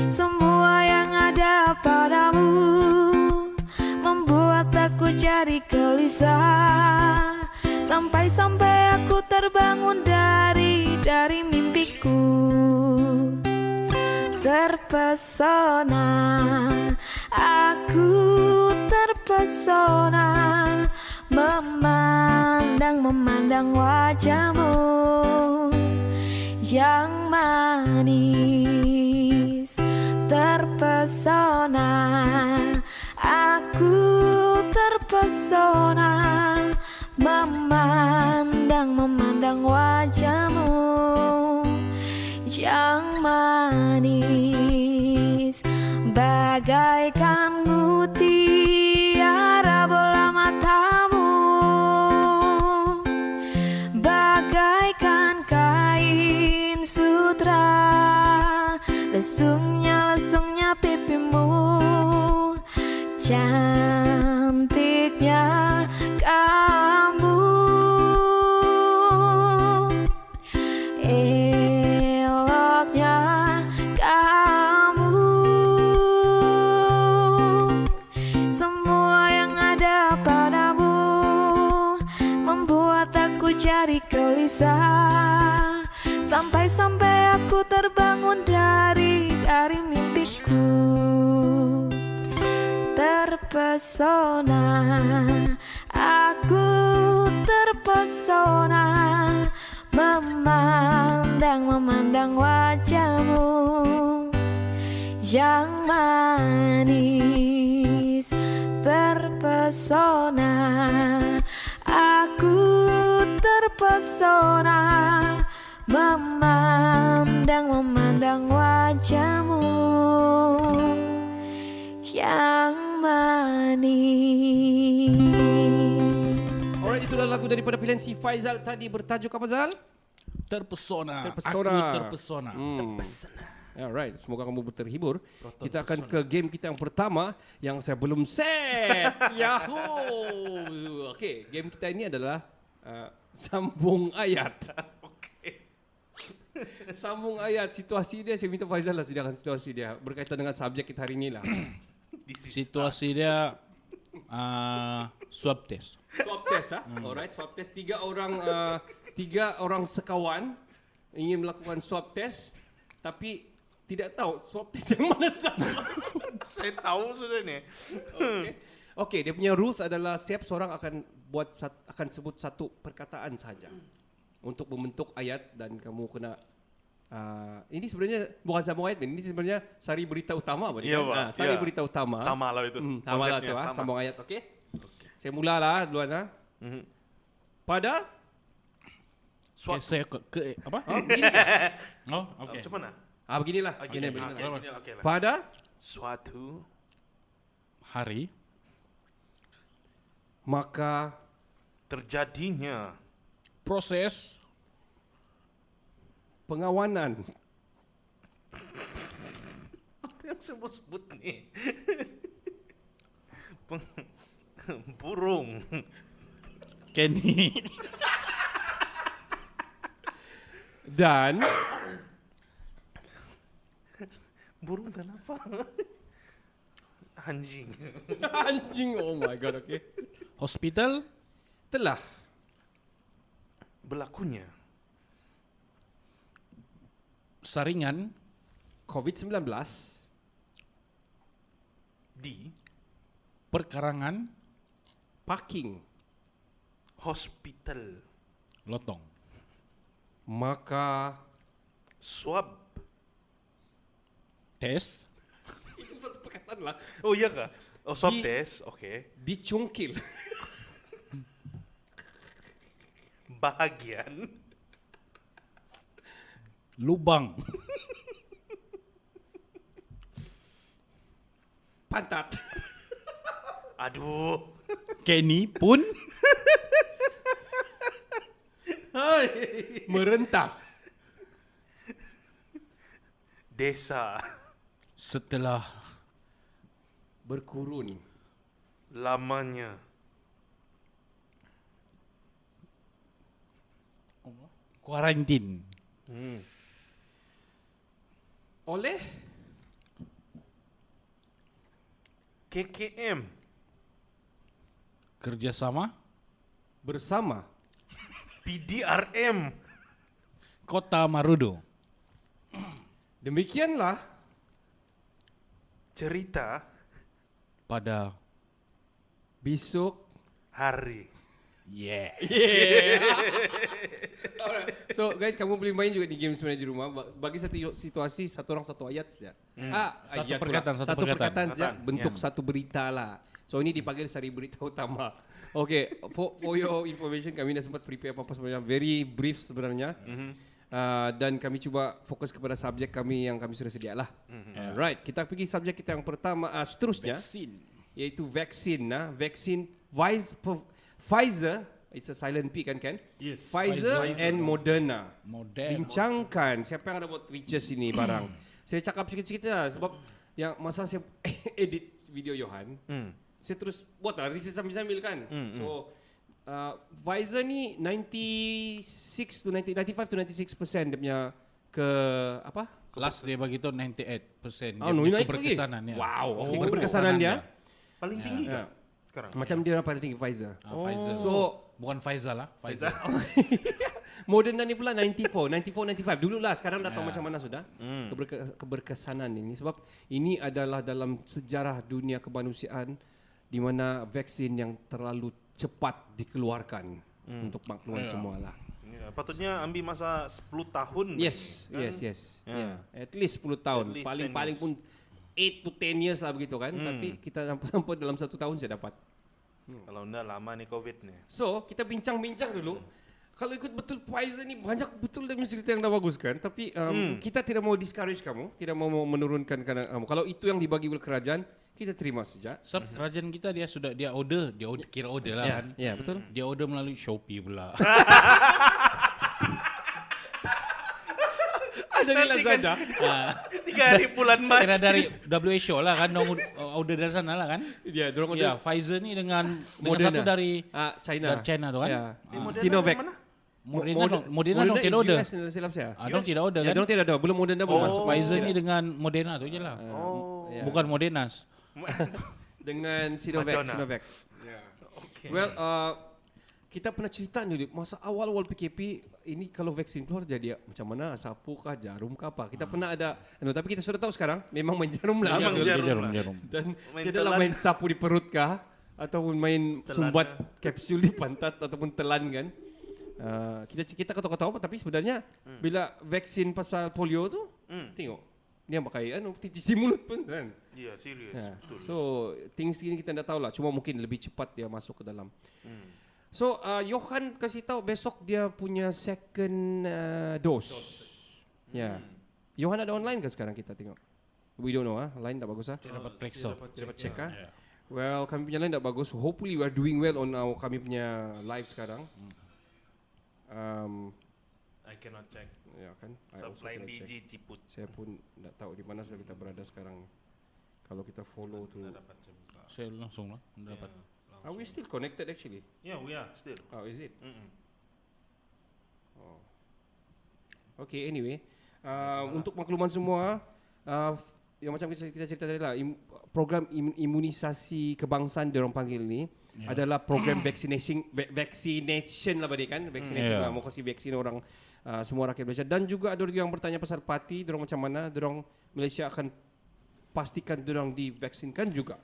Semua yang ada padamu membuat aku jadi gelisah, sampai aku terbangun dari mimpiku. terpesona, aku terpesona memandang wajahmu yang manis. Terpesona, aku terpesona memandang wajahmu yang manis, bagaikan mutiara bola matamu, bagaikan kain sutra, lesungnya pipimu, cantiknya kamu, eloknya kamu. Semua yang ada padamu membuat aku jadi gelisah, sampai aku terbangun dari mimpiku. Terpesona, aku terpesona memandang wajahmu yang manis. Terpesona, aku terpesona memandang wajahmu yang manis. Alright, itulah lagu daripada pilihan si Faizal tadi, bertajuk apa, Zal? Terpesona. Terpesona. Aku terpesona. Alright, semoga kamu terhibur. Kita akan ke game kita yang pertama yang saya belum set. Yahoo. Okey, game kita ini adalah sambung ayat. Sambung ayat. Situasi dia, saya minta Faizal lah sediakan situasi dia berkaitan dengan subjek kita hari ini lah. Situasi dia swab test. Swab test, alright. Swab test, tiga orang sekawan ingin melakukan swab test, tapi tidak tahu swab test yang mana salah. Saya tahu sudah ni. Okay, dia punya rules adalah setiap seorang akan sebut satu perkataan saja untuk membentuk ayat, dan kamu kena ini sebenarnya bukan sambung ayat, ini sebenarnya sari berita utama. Iya, Pak. Sari Ya. berita utama. Sama lah itu. Sama lah tu, Konsepnya sama. sambung ayat. Okay. Saya mulalah duluan. Pada Okay, saya ke apa? begini kan? Oh, okey. Macam mana? Beginilah. Gini, Begini. okey lah. Pada Suatu Hari maka terjadinya proses pengawanan apa yang sebut ni? Burung. Kenny dan Burung dan apa? Anjing. anjing. Oh my god. Okay. hospital Telah Berlakunya saringan COVID-19 di perkarangan parking, hospital lotong. maka swab. Tes itu satu perkataan lah, Oh iya kah? Oh swab Di- test. Okey. dicungkil Bahagian lubang pantat aduh. Kenny pun merentas Desa setelah berkurun lamanya kuarantin oleh KKM kerjasama bersama PDRM Kota Marudu. demikianlah cerita pada Besok. hari. yeah. Alright. So guys, kamu boleh main juga di game sebenarnya di rumah. Bagi satu situasi, satu orang satu ayat saja. Ayat pula. perkataan, satu satu perkataan. perkataan saja, Perkataan, bentuk ya. satu berita lah. So ini dipanggil sari berita utama. Okay, for your information, kami dah sempat prepare apa-apa sebenarnya. Very brief sebenarnya. Dan kami cuba fokus kepada subjek kami yang kami sudah sedia lah. Alright, kita pergi subjek kita yang pertama, seterusnya. Vaksin. Iaitu vaksin. Vaksin Pfizer, it's a silent P kan? Yes. Pfizer and Moderna. Modern. Bincangkan siapa yang ada buat research ini barang. Saya cakap sikit-sikit lah sebab yang masa saya edit video Johan, saya terus buat lah research sambil-sambil kan. So Pfizer ni 95 to 96% dia punya apa? Last dia bagi tu 98%. Oh, no, naik lagi. Keberkesanan ya. Wow, okay, keberkesanan dia. Paling tinggi kan sekarang? Macam dia paling tinggi Pfizer. Pfizer. So Bukan Faizal lah. Faizal. Moderna ni pula 94, 95. Dulu lah, sekarang dah tahu macam mana sudah. Keberkesanan ini. Sebab ini adalah dalam sejarah dunia kemanusiaan di mana vaksin yang terlalu cepat dikeluarkan untuk makluman semua lah. Ya, patutnya ambil masa 10 tahun. Yes. Yeah. At least 10 tahun. At least Paling 10 pun 8 to 10 years lah begitu kan. Tapi kita sampai dalam 1 tahun saya dapat. Kalau enggak lama nih COVID nih. So, kita bincang-bincang dulu. Kalau ikut betul Pfizer ni banyak betul dia punya cerita yang dah bagus kan. Tapi kita tidak mau discourage kamu, tidak mau menurunkan kamu. Kalau itu yang dibagi oleh kerajaan, kita terima saja. Sebab kerajaan kita dia order, kira order lah kan. Ya, betul. Dia order melalui Shopee pula. Ada di Lazada. 3 hari bulan Mac. Kira dari WHO lah kan, order dari sana lah kan. Ya, dorong Ya, Pfizer ni dengan Moderna. satu dari China. dari China tu kan. Ya. Moderna Sinovac. mana? Moderna dong tidak order. US, silap saya. Dong tidak order Ya, kan. dorong tidak ada. Belum Moderna belum masuk. Pfizer ni dengan Moderna tu je lah. Ya. Bukan Modernas. Dengan Sinovac. Madonna. Sinovac. Okay. Well, kita pernah cerita ni masa awal-awal PKP ini kalau vaksin keluar jadi macam mana, sapu kah, jarum kah apa. Kita pernah ada, tapi kita sudah tahu sekarang memang main jarum lah. Memang jarum lah. Dan Main tidak lah telan. main sapu di perut kah, ataupun main Telan sumbat kapsul di pantat ataupun telan kan. Kita ketawa-ketawa tapi sebenarnya bila vaksin pasal polio tu, tengok dia pakai titis di mulut pun kan. Iya, serius. Ya. Betul. So things ini kita tidak tahu lah. Cuma mungkin lebih cepat dia masuk ke dalam. So Johan kasih tahu besok dia punya second dose. Ya. Johan ada online ke sekarang kita tengok? We don't know line tak bagus Dia dapat Plexo. Dapat check Well, kami punya line tak bagus. Hopefully we are doing well on kami punya live sekarang. I cannot check. Ya kan. I also Supply cannot check. DG Ciput. Saya pun tak tahu di mana sudah kita berada sekarang. Kalau kita follow tu. Dapat saya buka. Saya langsung lah dapat. Are we still connected actually? Yeah, we are still. Oh, is it? Okay, anyway. Untuk makluman semua, yang macam kita cerita tadi lah, program imunisasi kebangsaan dia orang panggil ni adalah program vaccination lah balik kan, vaccinating lah, mau kasih vaksin orang semua rakyat Malaysia. Dan juga ada yang bertanya pasal parti, dorong macam mana, dorong Malaysia akan pastikan dorong divaksinkan juga.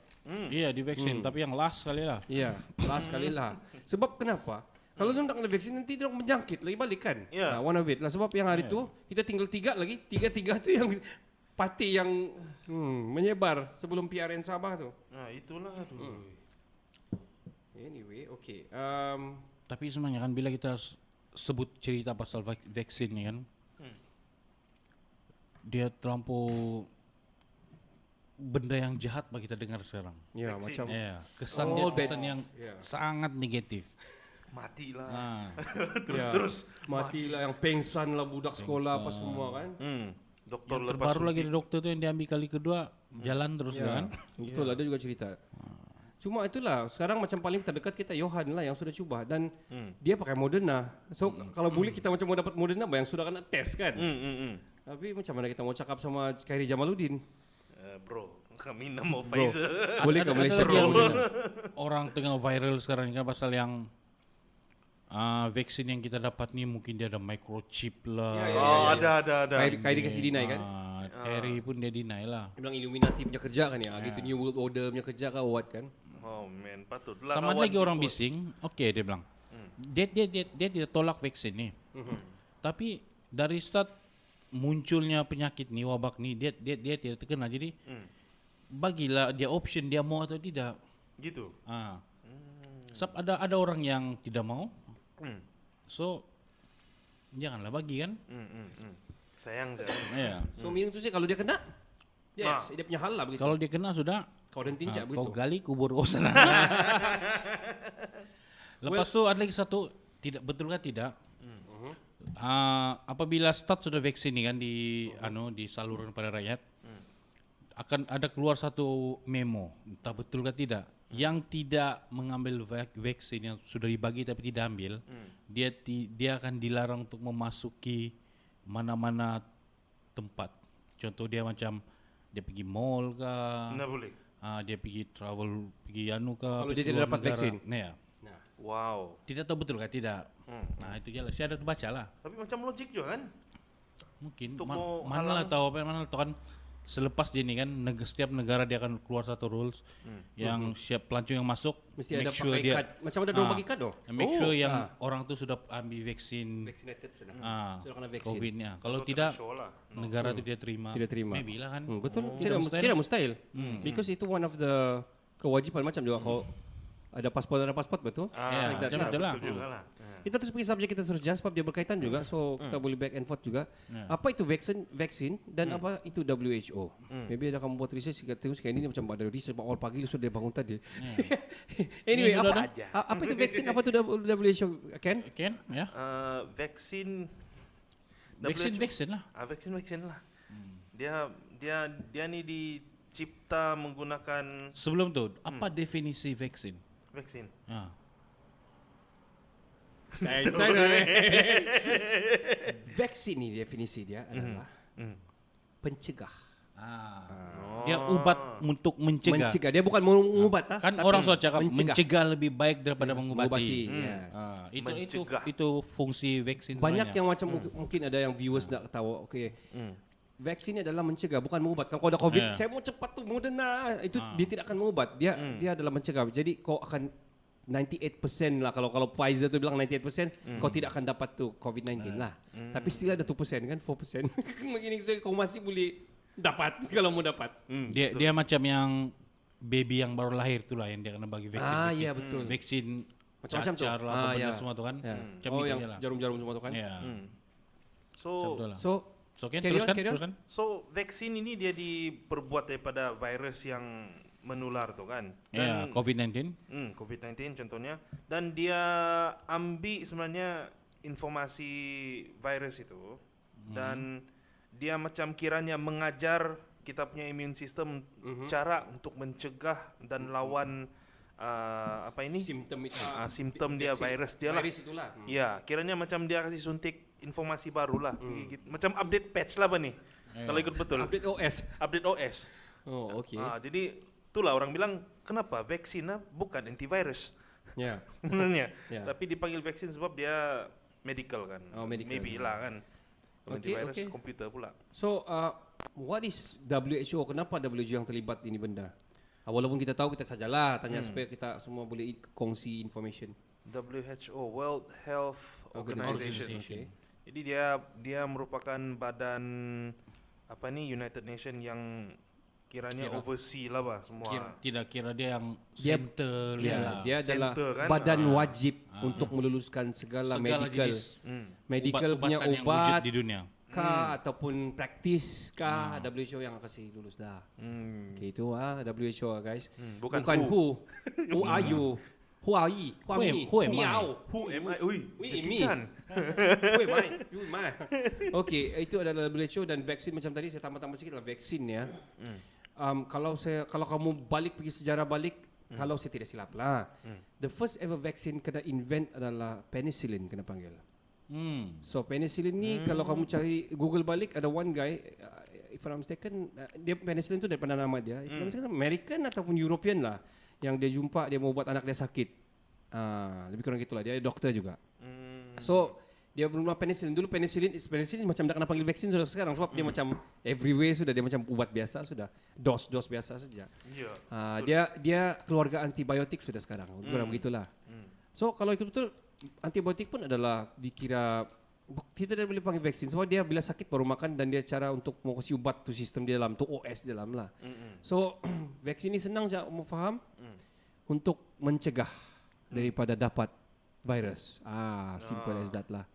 Iya, divaksin, tapi yang last kali lah. Ya, last kali lah. Sebab kenapa? Kalau dia tak kena vaksin nanti dia menjangkit lagi balik kan. Ya. One of it lah. Sebab yang hari tu kita tinggal 3 lagi. 3 tu yang parti yang menyebar sebelum PRN Sabah tu. Nah, itulah tu. Anyway, okay. Tapi sebenarnya kan bila kita sebut cerita pasal vaksin ni kan, dia terlampau benda yang jahat bagi kita dengar sekarang. Ya, Vaksin. macam Kesan All dia bad. kesan yang Ya. sangat negatif. Matilah. Nah, Terus. matilah yang pengsan lah budak sekolah apa semua kan. Dokter yang lepas terbaru lagi suntik. dokter tu yang diambil kali kedua jalan terus kan. Betul, ada juga cerita. Cuma itulah, sekarang macam paling terdekat kita Johan lah yang sudah cuba dan dia pakai Moderna. So kalau boleh kita macam mau dapat Moderna yang sudah kena test kan. Tapi macam mana kita mau cakap sama Khairi Jamaluddin? Bro, kami nama Pfizer. Boleh ke Malaysia Ada dia yang Moderna? orang tengah viral sekarang ni kan pasal yang vaksin yang kita dapat ni mungkin dia ada microchip lah. Ya, ya, Oh, ada. Khairi kasih deny kan? Harry pun dia deny lah. Dia bilang Illuminati punya kerja kan ya. Gitu New World Order punya kerja kan what kan. Oh man, patutlah Sama kawan lagi orang big boss. bising, oke dia bilang. Dia tidak tolak vaksin nih. Tapi dari start munculnya penyakit nih, wabak nih, dia tidak terkena. Jadi bagilah dia option dia mau atau tidak. Gitu. Sebab ada orang yang tidak mau. So janganlah bagi kan. Sayang. Ya. So meaning tu sih kalau dia kena Nah. dia punya hal lah begitu. Kalau dia kena sudah Kau dan tinjak kau begitu. gali kubur kau sana. Lepas tu ada lagi satu, tidak betulkah tidak? Apabila start sudah vaksin ni kan disalurkan pada rakyat, akan ada keluar satu memo, entah betulkah tidak, yang tidak mengambil vaksin yang sudah dibagi tapi tidak ambil, dia akan dilarang untuk memasuki mana-mana tempat. Contoh dia macam dia pergi mall kah, Nggak boleh. dia pergi travel, pergi kah. Kalau pergi dia tidak luar dapat negara. vaksin. Nah, ya. Wow. Tidak tahu betul kah tidak. Nah itu jelas. Saya ada baca lah. Tapi macam logik juga kan? Mungkin Untuk mau mana lah halang. tahu apa mana lah tahu kan. Selepas dia ni kan setiap negara dia akan keluar satu rules yang siap pelancong yang masuk Mesti make ada sure pakai dia kad. Macam ada orang bagi kad doh. make sure yang orang tu sudah ambil vaksin Vaccinated sudah. Sudah kena vaksin. COVID-nya. Kalau Kalau tidak show lah. negara tu dia terima. Tidak terima. Maybe lah kan. Betul. Tidak mustahil. Tidak mustahil. Because itu one of the kewajipan macam juga kau ada pasport betul. Ya, Like that macam lah. betul lah. Betul juga lah. Kita terus pergi subjek kita terusnya sebab dia berkaitan juga, so kita boleh back and forth juga. Apa itu vaksin dan apa itu WHO? Maybe ada kamu buat research kita tengok sekarang ini macam ada research awal pagi sudah dia bangun tadi. Anyway, Ini sudah apa apa itu vaksin? Apa itu WHO? Ken? Kan? Ya. Vaksin. Vaksin lah. Vaksin lah. Dia ni dicipta menggunakan Sebelum tu, apa definisi vaksin? vaksin. Vaksin ni definisi dia adalah pencegah. Dia ubat untuk mencegah. Mencegah. Dia bukan mengubat lah. Kan tapi orang selalu cakap mencegah lebih baik daripada mengobati. mengobati. Yes. Mencegah. Itu fungsi vaksin. Banyak sebenarnya. yang macam mungkin ada yang viewers nak tahu. Okay. Vaksin ni adalah mencegah, bukan mengubat. Kalau kau ada COVID, saya mau cepat tu Moderna. Itu dia tidak akan mengubat. Dia adalah mencegah. Jadi kau akan 98% lah kalau Pfizer tu bilang 98% kau tidak akan dapat tu COVID-19 lah. Tapi still ada 2% kan 4%. Begini so kau masih boleh dapat kalau mau dapat. Dia macam yang baby yang baru lahir tu lah yang dia kena bagi vaksin. Ya betul. Vaksin Macam-macam tu. cacar lah apa benda semua tu kan. Ya. Macam Oh itu yang je lah. jarum-jarum semua tu kan. Ya. So Betul lah. So Ken, carry on, teruskan, carry on. teruskan. So vaksin ini dia diperbuat daripada virus yang menular tu kan. Ya, COVID-19. COVID-19 contohnya, dan dia ambil sebenarnya informasi virus itu dan dia macam kiranya mengajar kita punya immune system cara untuk mencegah dan lawan Simptom itu. simptom dia virus dia lah. Virus itulah. Ya, kiranya macam dia kasih suntik informasi baru lah. Macam update patch lah apa nih? Kalau ikut betul. Update OS. Update OS. Oh, okey. Jadi itulah orang bilang kenapa vaksin bukan antivirus Ya. sebenarnya. Ya. Tapi dipanggil vaksin sebab dia medical kan. Oh, medical. Maybe lah kan. Kalau Okay, antivirus okay. komputer pula. So, what is WHO? Kenapa WHO yang terlibat ini benda? Walaupun kita tahu kita sajalah tanya supaya kita semua boleh kongsi information. WHO, World Health Organization. Okay. Jadi dia merupakan badan United Nation yang kiranya oversee lah bah semua. Tidak kira dia yang Dia- center Ya, lah. dia adalah Center kan? badan wajib untuk meluluskan segala medical jenis medical punya ubat-ubatan yang wujud ubat di dunia. kah ataupun praktis kah WHO yang kasih lulus dah. Okay, itu WHO guys. Bukan who. Who are you? Who are you? Who are me? Who am I? Meow. Who am I? Ui, We Jackie me. Chan. Who am I? You am I. Okay, itu adalah WHO dan vaksin macam tadi saya tambah-tambah sikit lah vaksin ya. Kalau kamu balik pergi sejarah balik, kalau saya tidak silap lah, the first ever vaccine kena invent adalah penicillin kena panggil. So penicillin ni kalau kamu cari Google balik ada one guy, if I'm mistaken, dia penicillin tu daripada nama dia, if I'm mistaken American ataupun European lah, yang dia jumpa dia mau buat anak dia sakit. Lebih kurang gitulah, dia doktor juga. So Dia belum penicillin. Dulu penicillin macam dah kena panggil vaksin sudah sekarang sebab dia macam everywhere sudah, dia macam ubat biasa sudah, dos biasa saja. Dia keluarga antibiotik sudah sekarang. Kurang begitulah. So kalau itu betul, antibiotik pun adalah dikira kita tidak boleh panggil vaksin sebab dia bila sakit baru makan dan dia cara untuk mau kasih ubat tu sistem di dalam tu OS di dalam lah. So vaksin ini senang saja mau faham untuk mencegah daripada dapat virus. Simple as that lah.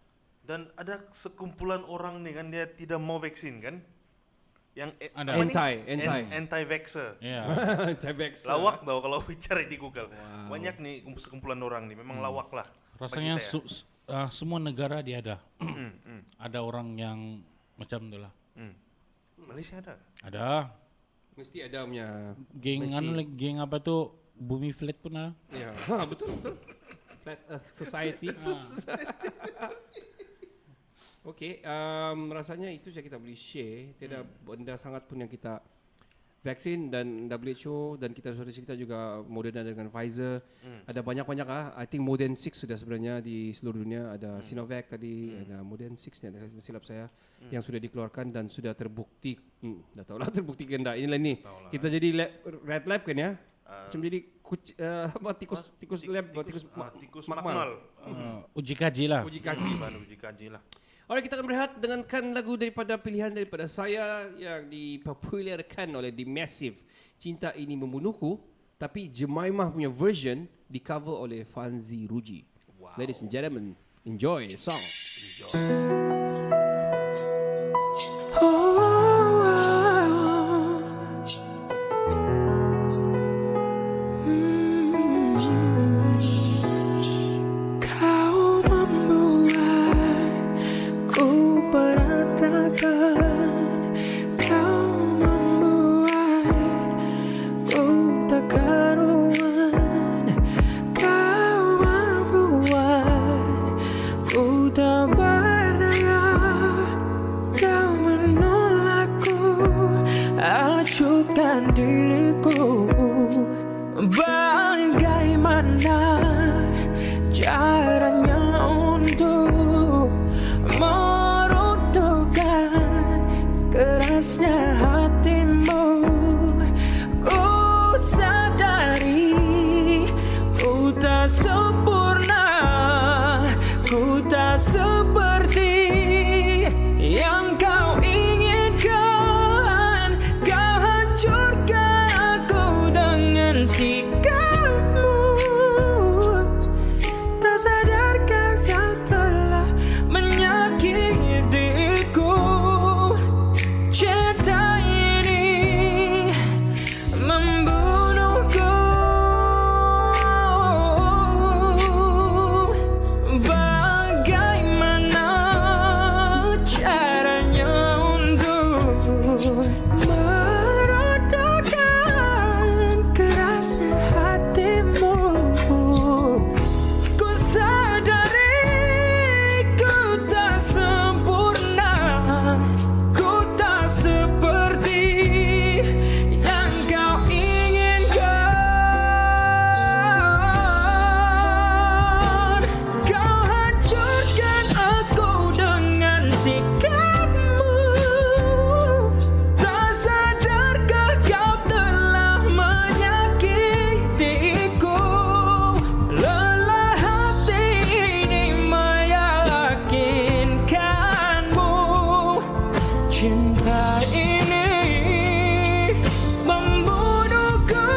Dan ada sekumpulan orang nih kan dia tidak mau vaksin kan? Yang Ada. anti-vaxxer. Ya. Anti-vax. Lawak tau kalau bicara di Google. Banyak nih sekumpulan orang nih memang lawak lah. Rasanya bagi saya. semua negara dia ada. Ada orang yang macam tu lah. Malaysia ada. Ada. Mesti ada punya Geng apa tu, Bumi Flat pun ada. ya. Betul. Flat Earth Society. Okey, rasanya itu saja kita boleh share. Tiada benda sangat pun yang kita vaksin dan WHO dan kita juga Moderna dengan Pfizer. Ada banyak-banyak I think more than 6 sudah sebenarnya di seluruh dunia. Ada Sinovac tadi, ada more than 6 ni ada silap saya yang sudah dikeluarkan dan sudah terbukti. Dah tahulah terbukti ke enggak. Inilah ni. Kita jadi red lab kan ya. Macam jadi tikus lab, tikus makmal. Uji kaji lah. Uji kaji. Bahan uji kaji lah. Alright, kita akan berehat dengankan lagu daripada pilihan daripada saya yang dipopularkan oleh The Massive, Cinta Ini Membunuhku, tapi Jemimah punya version di cover oleh Fanzi Ruji. Ladies and gentlemen, enjoy the song. Acukan diriku, bagaimana caranya untuk meruntuhkan kerasnya hatimu. Ku sadari ku tak sempurna, ku tak seperti yang kau inginkan. Kau hancurkan aku dengan sikapmu. Tak sadarkah kau telah menyakitiku? Cinta ini membunuhku. Bagaimana caranya untuk meruntuhkan kerasnya hatimu? Ku sadari ku tak sempurna, ku tak seperti yang kau inginkan. Kau hancurkan aku dengan sikapmu. Tak sadarkah kau telah menyakitiku? Lelah hati ini meyakinkanmu. Cinta ini membunuhku.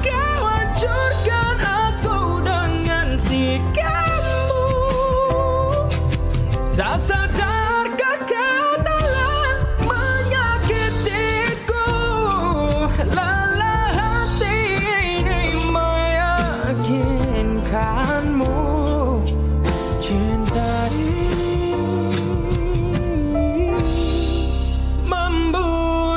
Kau hancurkan aku dengan sikapmu. Tak sadarkah kau telah menyakitiku? Lelah hati ini meyakinkanmu. Cinta ini membunuhku.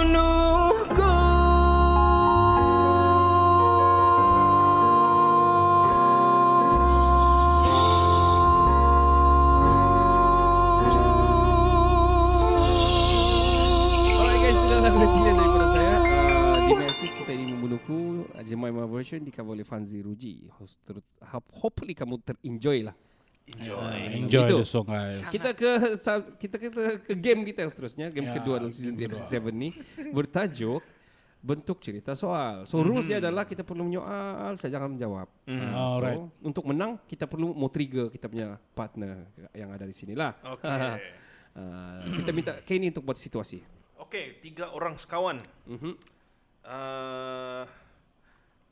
Alright guys, itulah lagu pilihan daripada saya. The Massive, Cinta Ini Membunuhku, Jemimah version di cover oleh Fanzi Ruji. Hopefully kamu ter-enjoy lah Enjoy Gitu. the song guys. Kita ke game kita yang seterusnya, game kedua dalam season 3 episode 7 ni bertajuk bentuk cerita soal. So rulesnya adalah kita perlu menyoal, saya jangan menjawab. Alright. So untuk menang kita perlu mau trigger kita punya partner yang ada di sini lah. Okay. Kita minta Kenny untuk buat situasi. Okey, 3 orang sekawan.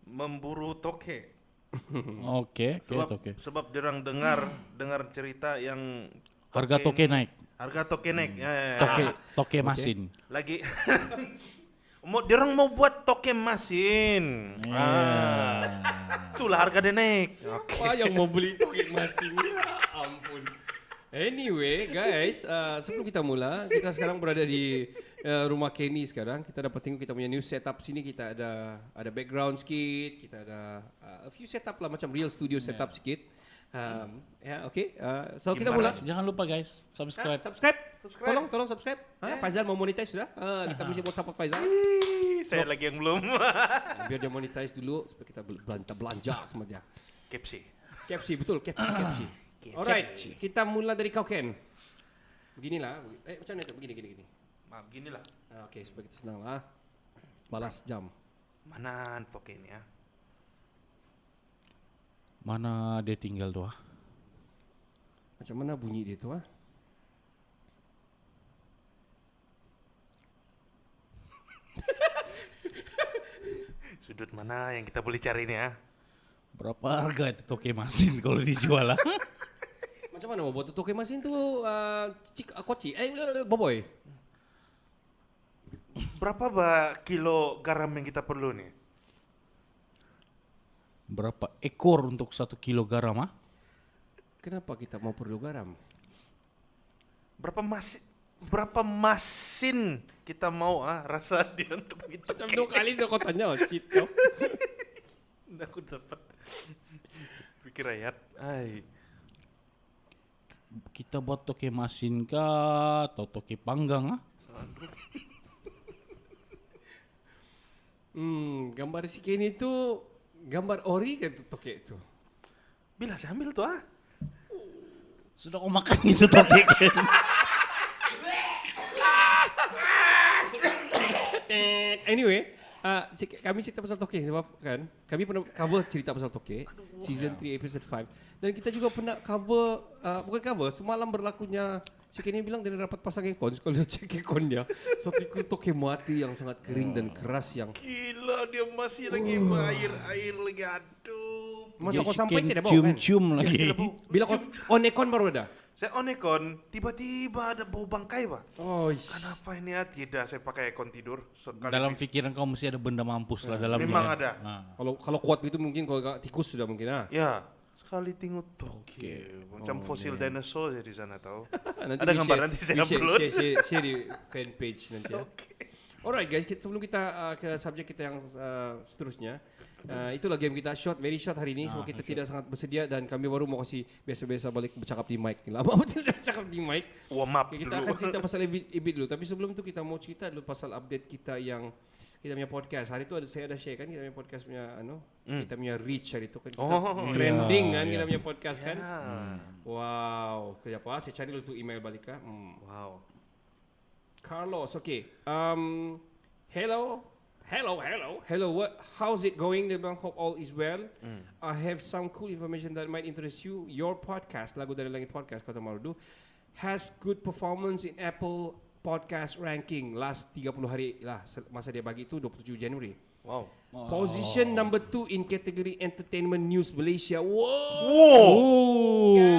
Memburu toke. Oke, Sebab diorang dengar cerita yang harga toke naik. Harga toke naik. Ya. Toke masin. Lagi diorang mau buat toke masin. Itulah harga dia naik. Wah, yang mau beli token masing. Ampun. Anyway, guys, sebelum kita mula, kita sekarang berada di rumah Kenny sekarang. Kita dapat tengok kita punya new setup sini. Kita ada background sikit, kita ada a few setup lah macam real studio setup sikit. Okay. So kita mula. Jangan lupa guys, subscribe. Subscribe. Tolong subscribe. Faizal mau monetize sudah? Kita mesti buat support Faizal. Saya lagi yang belum. Biar dia monetize dulu supaya kita belanja sama dia. Kepsi. Betul, Kepsi. Alright, kita mula dari kau Ken. Beginilah. Macam mana tu? Begini. Beginilah. Okay, supaya kita senang lah. Balas jam. Mana toke ni ya? Mana dia tinggal tu? Macam mana bunyi dia tu? Sudut mana yang kita boleh cari ni ya? Berapa harga itu toke masin kalau dijual lah? Macam mana mau buat tu toke masin tu? Koci? Boboy? Berapa kilo garam yang kita perlu ni? Berapa ekor untuk 1 kilo garam? Kenapa kita mau perlu garam? Berapa masin kita mau rasa dia untuk itu? Macam 2 kali sudah kau tanya. Cheat kau. Aku dapat pikir ayat. Kita buat toke masin kah atau toke panggang? Gambar si Kenny tu gambar ori kan tu toke tu. Bila saya ambil tu Sudah kau makan itu toke kan? Anyway, kami cerita pasal toke sebab kan kami pernah cover cerita pasal toke season 3 episode 5 dan kita juga pernah cover bukan cover semalam berlakunya si Kenny bilang dia dapat pasang aircon. Kalau dia cek aircon dia satu ekor toke mati yang sangat kering dan keras yang gila dia masih lagi air lagi aduh. masa kau sampai tidak bau kan? Cium lagi. Bila kau on aircon baru ada. Saya on aircon, tiba-tiba ada bau bangkai Pak. Oh, Kenapa ini ya? Tidak, saya pakai aircon tidur. Dalam pikiran kau mesti ada benda mampus lah dalamnya. Memang ada. Kalau kuat begitu mungkin kau agak tikus sudah mungkin Ya, sekali tengok toke. Macam fosil dinosaur saya di sana tahu. Nanti Ada di gambar share- nanti saya di share- upload. share di fan page nanti ya. Alright guys, sebelum kita ke subjek kita yang seterusnya, itulah game kita very short hari ini. So kita tidak sangat bersedia dan kami baru mau kasih biasa-biasa balik bercakap di mic. Lama tidak bercakap di mic. Warm up Okay, kita dulu. akan cerita pasal Ibit dulu. Tapi sebelum tu kita mau cerita dulu pasal update kita yang kita punya podcast. Hari tu saya ada share kan kita punya podcast punya kita punya reach hari tu kan. Kita trending kan kita punya podcast kan. Wow, kejap saya cari dulu tu email balik kah. Wow. Carlos, okay. Hello. How's it going? Dia bilang, hope all is well. I have some cool information that might interest you. Your podcast, Lagu Dari Langit Podcast, Kota Marudu, has good performance in Apple Podcast ranking last 30 hari lah masa dia bagi itu 27 Januari. Wow. Position number 2 in category Entertainment News Malaysia.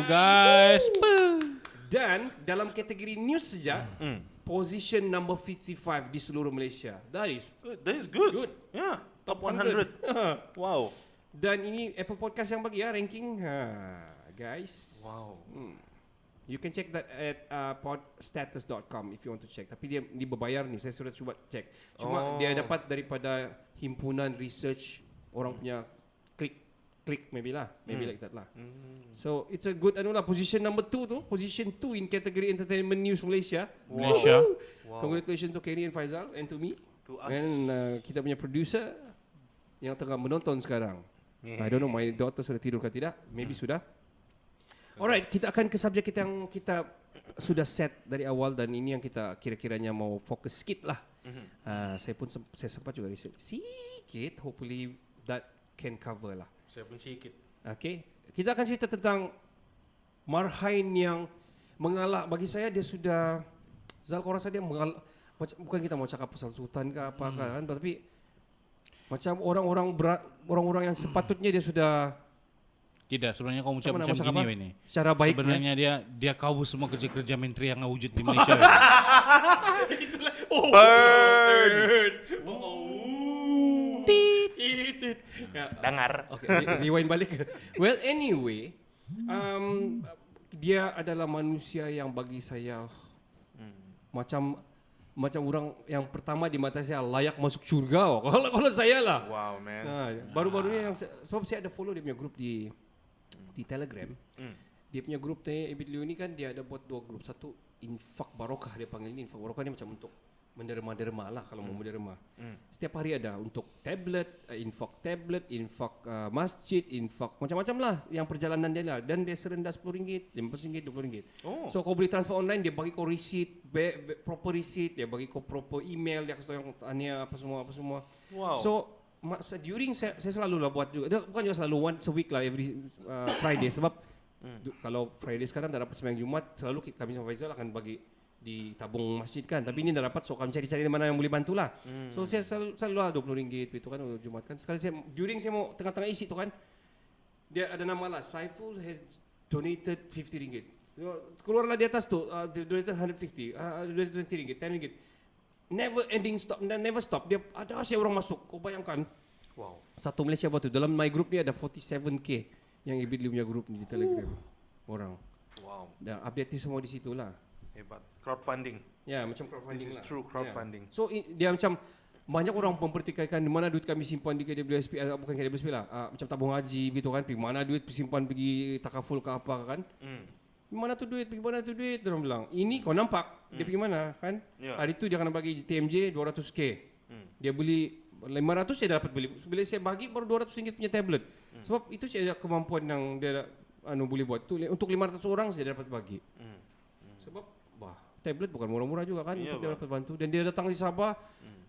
Guys. Dan dalam kategori news saja, position number 55 di seluruh Malaysia. That is good. good. Yeah, top 100. Wow. Dan ini Apple Podcast yang bagi ranking. Guys. Wow. You can check that at podstatus.com if you want to check. Tapi dia berbayar ni, saya sudah cuba cek. Cuma dia dapat daripada himpunan research orang punya click maybe like that lah. So it's a good position number 2 tu, position 2 in category Entertainment News Malaysia. Wow. Congratulations to Kenny and Faizal and to me. To us. And kita punya producer yang tengah menonton sekarang. I don't know my daughter sudah tidur ke tidak. Maybe sudah. Alright, kita akan ke subjek kita yang kita sudah set dari awal dan ini yang kita kira-kiranya mau fokus sikit lah. Saya sempat juga riset sikit. Hopefully that can cover lah. Saya pun sikit. Okay, kita akan cerita tentang Marhain yang mengalah. Bagi saya dia sudah, Zal, kau rasa dia mengalah, bukan kita mau cakap pasal sultan ke apa kan, tapi macam orang-orang yang sepatutnya dia sudah Tidak, sebenarnya kamu Macam mana, macam macam gini apa? ini. secara baiknya. Sebenarnya dia kau semua kerja-kerja menteri yang wujud di Malaysia. Wini. Dengar. Okay, rewind balik. Well, anyway, dia adalah manusia yang bagi saya macam orang yang pertama di mata saya layak masuk syurga. Kalau saya lah. Wow, man. Baru-baru ni yang sebab saya ada follow dia punya grup di Telegram. Dia punya grup Ebit Liu ni kan dia ada buat 2 grup. Satu Infak Barokah dia panggil ni. Infak Barokah ni macam untuk menderma-derma lah kalau mau menderma. Setiap hari ada untuk tablet, infak tablet, infak masjid, infak macam-macam lah yang perjalanan dia lah. Dan dia serendah RM10, RM15, RM20. Oh. So kau boleh transfer online, dia bagi kau receipt, proper receipt, dia bagi kau proper email, dia kasih yang tanya apa semua. Wow. So during saya selalu lah buat juga. Dia bukan juga selalu once a week lah, every Friday sebab kalau Friday sekarang dah dapat sembahyang Jumat, selalu kami sama Faizal akan bagi di tabung masjid kan. Tapi ini dah dapat, so kami cari-cari mana yang boleh bantu lah. So saya selalu lah RM20 itu kan Jumat kan. Sekali saya mau tengah-tengah isi tu kan, dia ada nama lah, Saiful had donated RM50. Keluarlah di atas tu, donated RM150, donated RM20, RM10. Never ending stop, never stop. Dia ada asyik orang masuk. Kau bayangkan. Wow. Satu Malaysia buat tu. Dalam my group ni ada 47k yang Ebit Liu punya group ni di Telegram. Orang. Wow. Dan update semua di situ lah. Hebat. Crowdfunding. Ya, macam crowdfunding This is lah. true crowdfunding. Yeah. So dia macam banyak orang mempertikaikan di mana duit kami simpan di KWSP, bukan KWSP lah, macam tabung haji gitu kan, pergi mana duit simpan pergi takaful ke apa kan. Pergi mana tu duit, dia orang bilang. Ini kau nampak, dia pergi mana kan. Yeah. Hari tu dia kena bagi TMJ 200k. Dia beli 500 saya dapat beli. Bila saya bagi baru RM200 punya tablet. Sebab itu saya ada kemampuan yang dia boleh buat. Untuk 500 orang saya dapat bagi. Sebab tablet bukan murah-murah juga kan, untuk dia dapat bantu. Dan dia datang di Sabah,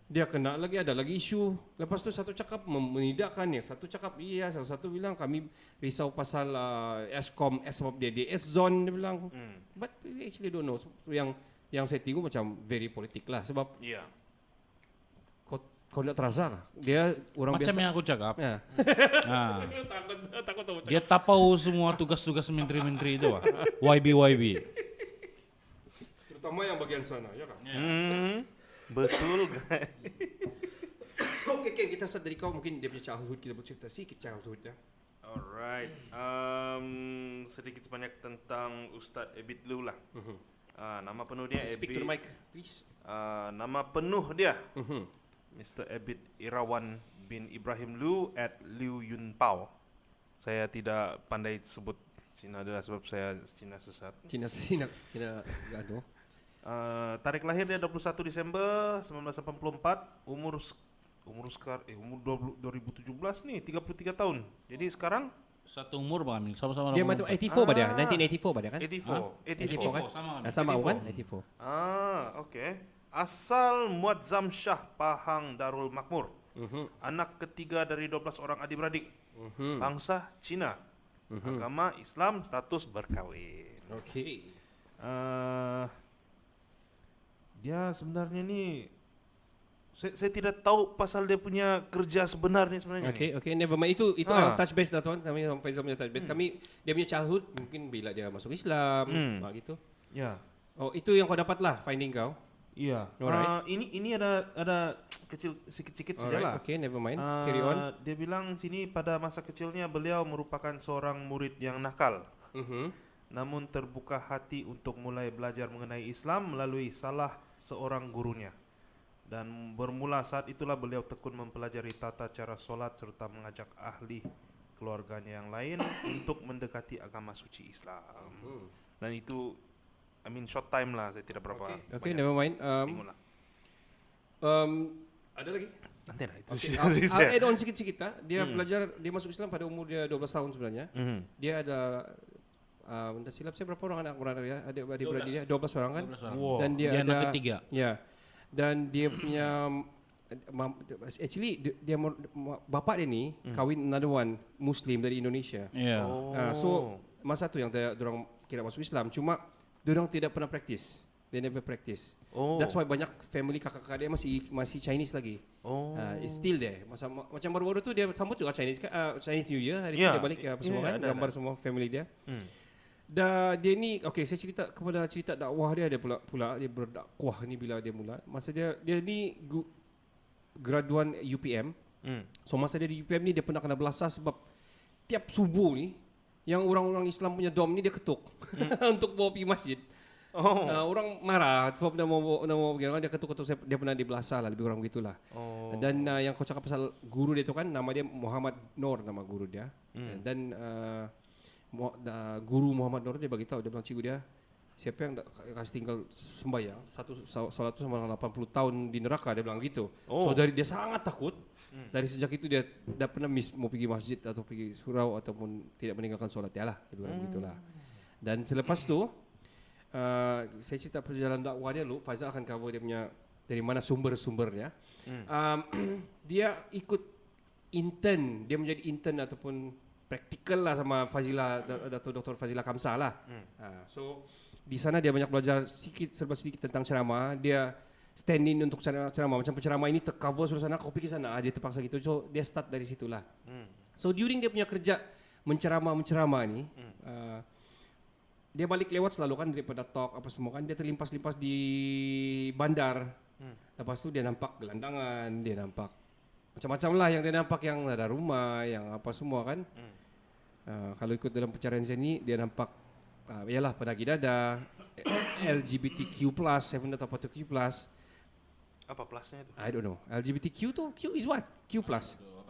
dia kena lagi, ada lagi isu. Lepas tu satu cakap menidakkan ya, satu cakap iya, salah satu bilang kami risau pasal Eskom sebab dia di S-Zone, dia bilang. But we actually don't know. So, yang saya tengok macam very politik lah, sebab Iya. kau tak terasa kah? Dia orang Macam biasa. yang aku cakap. Ya. Takut dia tapau semua tugas-tugas menteri-menteri itu. YB. Terutama yang bagian sana, ya kan? Betul guys. Okay, kita start dari kau, mungkin dia punya childhood, kita bercerita sikit childhood ya. Alright. Sedikit sebanyak tentang Ustaz Ebit Liu lah. Nama penuh dia Speak to the mic, please. Nama penuh dia Mr. Ebit Irawan bin Ibrahim Liu at Liu Yun Pao. Saya tidak pandai sebut Cina adalah sebab saya Cina sesat. Cina gaduh. Tarikh lahir dia 21 Disember 1984, umur 2017 nih 33 tahun. Jadi sekarang Satu umur bang Amil, sama-sama. Dia macam 84 pada 1984 pada kan? 84 kan? Sama. Sama 84. kan? 84. Okey. Asal Muazzam Shah Pahang Darul Makmur. Anak ketiga dari 12 orang adik-beradik. Bangsa Cina. Agama Islam, status berkahwin. Okey. Dia sebenarnya ni saya tidak tahu pasal dia punya kerja sebenarnya sebenarnya. Okay, never mind. Itu touch base dah tuan. Kami sama Faizal punya touch base. Kami dia punya childhood mungkin bila dia masuk Islam, gitu. Ya. Oh, itu yang kau dapat lah finding kau. Iya. Alright. Ini ada kecil sikit-sikit sajalah. Okay, never mind. Carry on. Dia bilang sini pada masa kecilnya beliau merupakan seorang murid yang nakal. Namun terbuka hati untuk mulai belajar mengenai Islam melalui salah seorang gurunya. Dan bermula saat itulah beliau tekun mempelajari tata cara solat serta mengajak ahli keluarganya yang lain untuk mendekati agama suci Islam. Dan itu short time lah, saya tidak berapa. Okay, never mind. Tengoklah. Ada lagi? Nanti lah itu. I'll add on sikit-sikit lah. Dia belajar, dia masuk Islam pada umur dia 12 tahun sebenarnya. Dia ada tak silap saya berapa orang anak beradik dia? Adik-beradik dia 12 orang kan? 12 orang. Wow. Dan dia Dia ada anak ketiga. Ya. Dan dia punya actually bapak dia ni kahwin another one Muslim dari Indonesia. Ya. So masa tu yang dia orang kira masuk Islam, cuma dia orang tidak pernah practice. They never practice. That's why banyak family kakak-kakak dia masih Chinese lagi. It's still there. Macam baru-baru tu dia sambut juga Chinese New Year hari tu dia balik apa semua kan, gambar semua family dia. Dah dia ni saya cerita dakwah dia pula dia berdakwah ni bila dia mula. Masa dia ni graduan UPM. So masa dia di UPM ni dia pernah kena belasah sebab tiap subuh ni yang orang-orang Islam punya dom ni dia ketuk untuk bawa pergi masjid. Orang marah sebab dia mau dia ketuk-ketuk, dia pernah dibelasah lah, lebih kurang begitulah. Dan yang kau cakap pasal guru dia tu kan, nama dia Muhammad Nur, nama guru dia. Dan guru Muhammad Nur dia bagi tahu, dia bilang cikgu dia, siapa yang kasih tinggal sembahyang satu solat tu sama 80 tahun di neraka, dia bilang gitu. So dari dia sangat takut. Dari sejak itu dia dah pernah miss mau pergi masjid atau pergi surau ataupun tidak meninggalkan solat dia lah, lebih kurang begitulah. Dan selepas tu saya cerita perjalanan dakwah dia dulu. Faizal akan cover dia punya dari mana sumber-sumbernya. Dia ikut intern, dia menjadi intern ataupun praktikal lah sama Fazila, Dr. Fazila Kamsah lah. So di sana dia banyak belajar serba sedikit tentang ceramah. Dia stand in untuk ceramah. Macam penceramah ini tercover sudah sana, kau pergi sana, dia terpaksa gitu. So dia start dari situlah. So during dia punya kerja menceramah ni, dia balik lewat selalu kan daripada talk apa semua kan, dia terlimpas-limpas di bandar. Lepas tu dia nampak gelandangan, dia nampak macam-macam lah yang dia nampak, yang ada rumah, yang apa semua kan. Kalau ikut dalam pencarian saya ni, dia nampak ialah pedagi dada, LGBTQ+, saya pun tak tahu apa tu Q+. Apa plusnya itu? I don't know. LGBTQ tu, Q is what? Q+.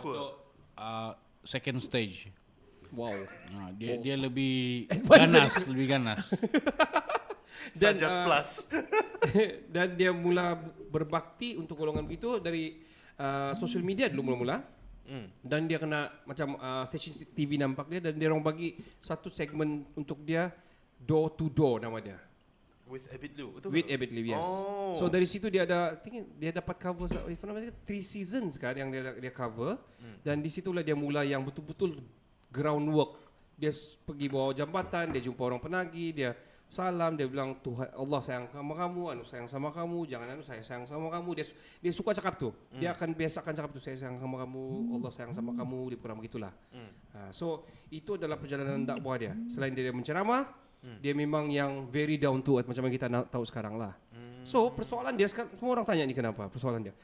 Cool. Second stage. Wow. Dia lebih Advance. ganas. Dan, Sajat plus. Dan dia mula berbakti untuk golongan begitu dari social media dulu mula-mula. Dan dia kena macam stesen TV nampak dia, dan dia orang bagi satu segmen untuk dia, door to door nama dia. With Abid Liu, betul? With Abid Liu, yes. So dari situ dia dapat cover 3 seasons kan yang dia cover. Dan di situlah dia mula yang betul-betul groundwork. Dia pergi bawah jambatan, dia jumpa orang penagih, dia salam, dia bilang Tuhan Allah sayang sama kamu, anu sayang sama kamu, jangan anu saya sayang sama kamu. Dia suka cakap tu. Dia akan biasakan cakap tu, saya sayang sama kamu, Allah sayang sama kamu, dia kurang begitulah. So itu adalah perjalanan dakwah dia. Selain dia menceramah, dia memang yang very down to earth macam yang kita tahu sekarang lah. So persoalan dia sekarang, semua orang tanya ni kenapa persoalan dia.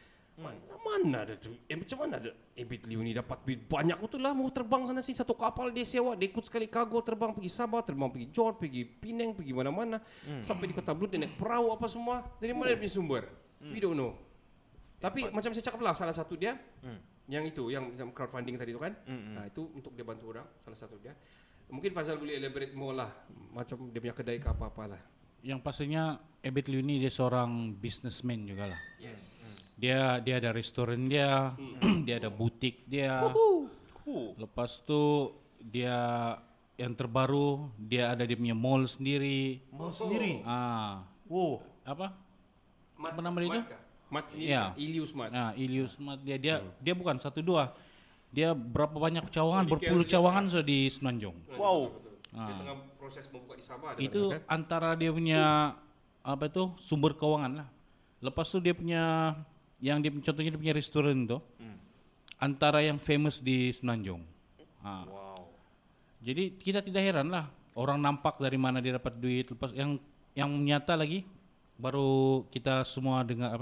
Mana ada tu? Macam mana ada Abid Liu ni dapat duit banyak betul lah, mau terbang sana sini, satu kapal dia sewa, dia ikut sekali kargo terbang pergi Sabah, terbang pergi Johor, pergi Penang, pergi mana-mana, sampai di Kota Belud dia naik perahu apa semua. Dari mana dia punya sumber? We don't know. Tapi macam saya cakap lah, salah satu dia yang itu, yang crowdfunding tadi tu kan, itu untuk dia bantu orang, salah satu dia. Mungkin Fazal boleh elaborate more lah, macam dia punya kedai ke apa-apa lah. Yang pastinya Abid Liu ni dia seorang businessman juga lah. Yes. Dia ada restoran dia, dia ada butik dia. Lepas tu dia yang terbaru, dia ada dia punya mall sendiri. Mau sendiri. Wow. Apa? Apa nama dia tu? Mat sendiri, Ya. Ilius Mat. Ilius Mat. Dia bukan 1-2. Dia berapa banyak cawangan, di berpuluh KL cawangan sudah di Semenanjung. Wow. Dia tengah proses membuka di Sabah. Itu kan? antara dia punya apa itu sumber keuangan lah. Lepas tu dia punya contohnya dia punya restoran tu antara yang famous di Semenanjung. Wow. Jadi kita tidak heran lah orang nampak dari mana dia dapat duit. Lepas yang nyata lagi baru kita semua dengar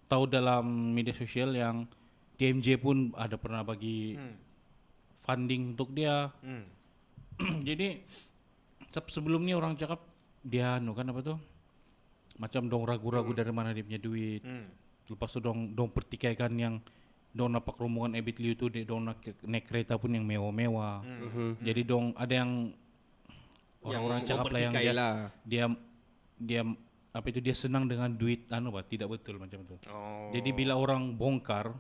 tahu dalam media sosial yang TMJ pun ada pernah bagi funding untuk dia. Jadi sebelum ni orang cakap dia kan apa tuh macam dong ragu-ragu dari mana dia punya duit. Lepas tu dong pertikaikan yang dong nampak rombongan Abid Liu tu, dong naik kereta pun yang mewah-mewah. Jadi dong ada yang orang-orang cakap lah yang dia apa itu dia senang dengan duit tidak betul macam tu. Jadi bila orang bongkar,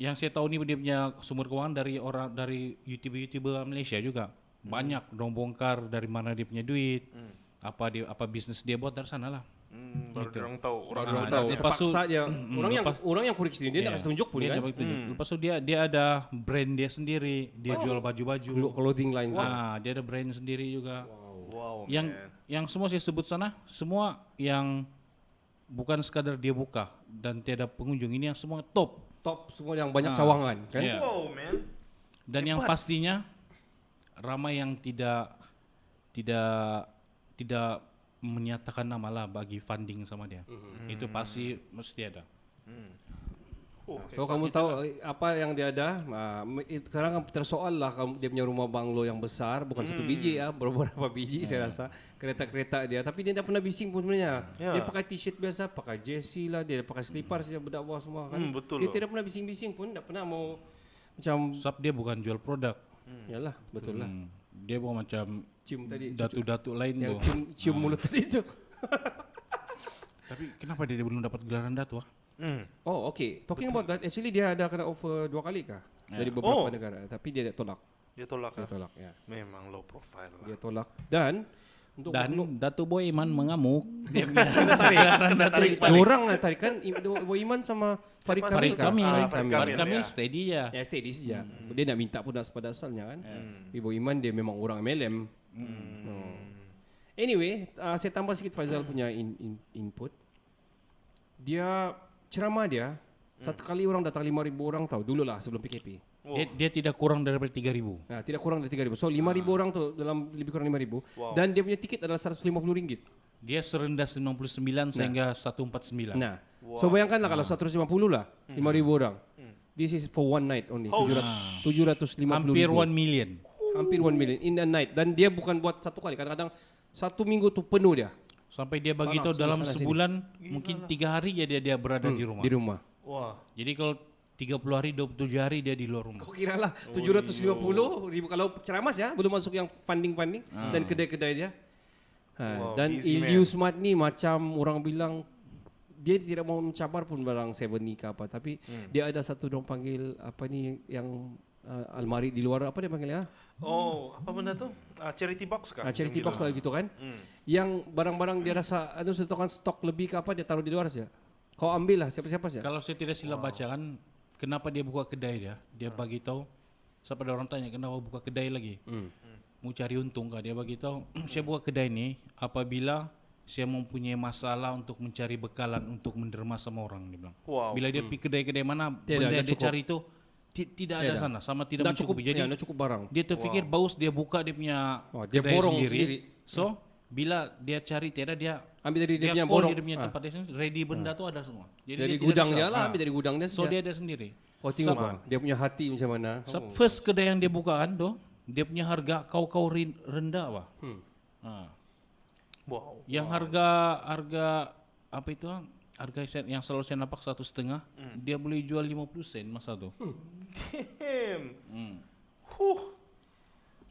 yang saya tahu ni dia punya sumber keuangan dari YouTuber Malaysia juga. banyak dong bongkar dari mana dia punya duit, apa bisnis dia buat dari sana lah. Baru orang tahu. Orang Baru sebenarnya. tahu. Lepas tu- Terpaksa dia. Orang yang kurik sini dia nak Iya. kasih tunjuk pun Dia kan. dapat tunjuk. Lepas tu dia ada brand dia sendiri, dia jual baju-baju. Clothing line. Dia ada brand sendiri juga. Wow, yang man. yang semua saya sebut sana, semua yang bukan sekadar dia buka dan tiada pengunjung, ini yang semua top. Top semua yang banyak cawangan kan. Iya. Wow, man. Dan yang pastinya ramai yang tidak menyatakan nama lah bagi funding sama dia. Itu pasti mesti ada. So kamu tahu apa yang dia ada? Sekarang kan tersoal lah dia punya rumah banglo yang besar, bukan satu biji ya, beberapa biji saya rasa kereta-kereta dia. Tapi dia tidak pernah bising pun sebenarnya. Ya. Dia pakai t-shirt biasa, pakai jersey lah, dia pakai slipper saja budak bawah semua kan. Betul Dia loh. tidak pernah bising-bising pun, tidak pernah mau macam. Sebab dia bukan jual produk. Yalah, betul lah. Dia bukan macam Cium tadi. datu-datu lain Yang tuh. cium mulut tadi itu. Tapi kenapa dia belum dapat gelaran datu? Oh, okay. Talking about that, actually dia ada kena offer 2 kali kah? Dari beberapa negara. Tapi dia tolak. Dia tolak. Dia ah? tolak, ya. Memang low profile lah. Dia tolak. Dan untuk Dan untuk Datu Boy Iman mengamuk. Dia Kena tarik balik. orang lah tadi kan Iman sama Farid Kamil. Farid Kamil. Farid Farid Kamil, Kamil ya. steady ya. Ya steady saja. Dia nak minta pun pada asalnya kan. Ibu Iman dia memang orang MLM. Oh. Anyway, saya tambah sikit Faizal punya input. Dia ceramah dia satu kali orang datang 5,000 orang tahu dulu lah sebelum PKP. Dia tidak kurang daripada 3.000. Nah, tidak kurang dari 3,000. So 5,000 orang tu dalam lebih kurang 5,000 dan dia punya tiket adalah RM150. Dia serendah 99 sehingga 149. Nah, so bayangkanlah kalau 150 lah 5,000 orang. This is for one night only. 750,000. Hampir 1 million. Hampir 1 million in a night. Dan dia bukan buat satu kali. Kadang-kadang satu minggu tu penuh dia Sampai dia bagi tahu Sana, dalam sana, sini. sebulan mungkin 3 hari ya dia berada di rumah. di rumah. Wah. Jadi kalau 30 hari, 27 hari dia di luar rumah. Kau kira lah 750,000 kalau ceramah ya, belum masuk yang funding dan kedai-kedai dia. Wow, Dan busy Ilyu Smart ni macam orang bilang dia tidak mau mencabar pun barang 70 ke apa, tapi dia ada satu dong panggil apa ni yang almari di luar, apa dia panggil ya? Oh, apa benda tu? Charity box kah? Charity Macam box gitu. lah gitu kan. Yang barang-barang dia rasa kan stok lebih ke apa dia taruh di luar saja. Kau ambil lah siapa-siapa saja. Kalau saya tidak silap baca kan, kenapa dia buka kedai dia? Dia bagi tahu. Siapa ada orang tanya kenapa buka kedai lagi? Mau cari untung kah? Dia bagi tahu. Saya buka kedai ni apabila saya mempunyai masalah untuk mencari bekalan untuk menderma sama orang, dia bilang. Wow. Bila dia pergi kedai-kedai mana, Tidak, benda dah yang dia cukup. cari itu tidak ada Tidak. sana, sama tidak Dah cukup, mencukupi. Jadi dah cukup barang. dia terfikir baus dia buka dia punya Oh, dia kedai borong sendiri. So bila dia cari tiada dia Ambil dari dia punya call borong. dia punya tempat dia sendiri, ready benda tu ada semua. Jadi Dari dia tidak gudang risau. dia lah, ambil dari gudang dia So saja. dia ada sendiri. Kau tengok apa? Dia punya hati macam mana. So, first kedai yang dia buka kan tu, dia punya harga kau rendah apa? Wow. Yang harga apa itu? Harga yang selalu saya nampak 1,5, dia boleh jual 50 sen masa tu. Damn.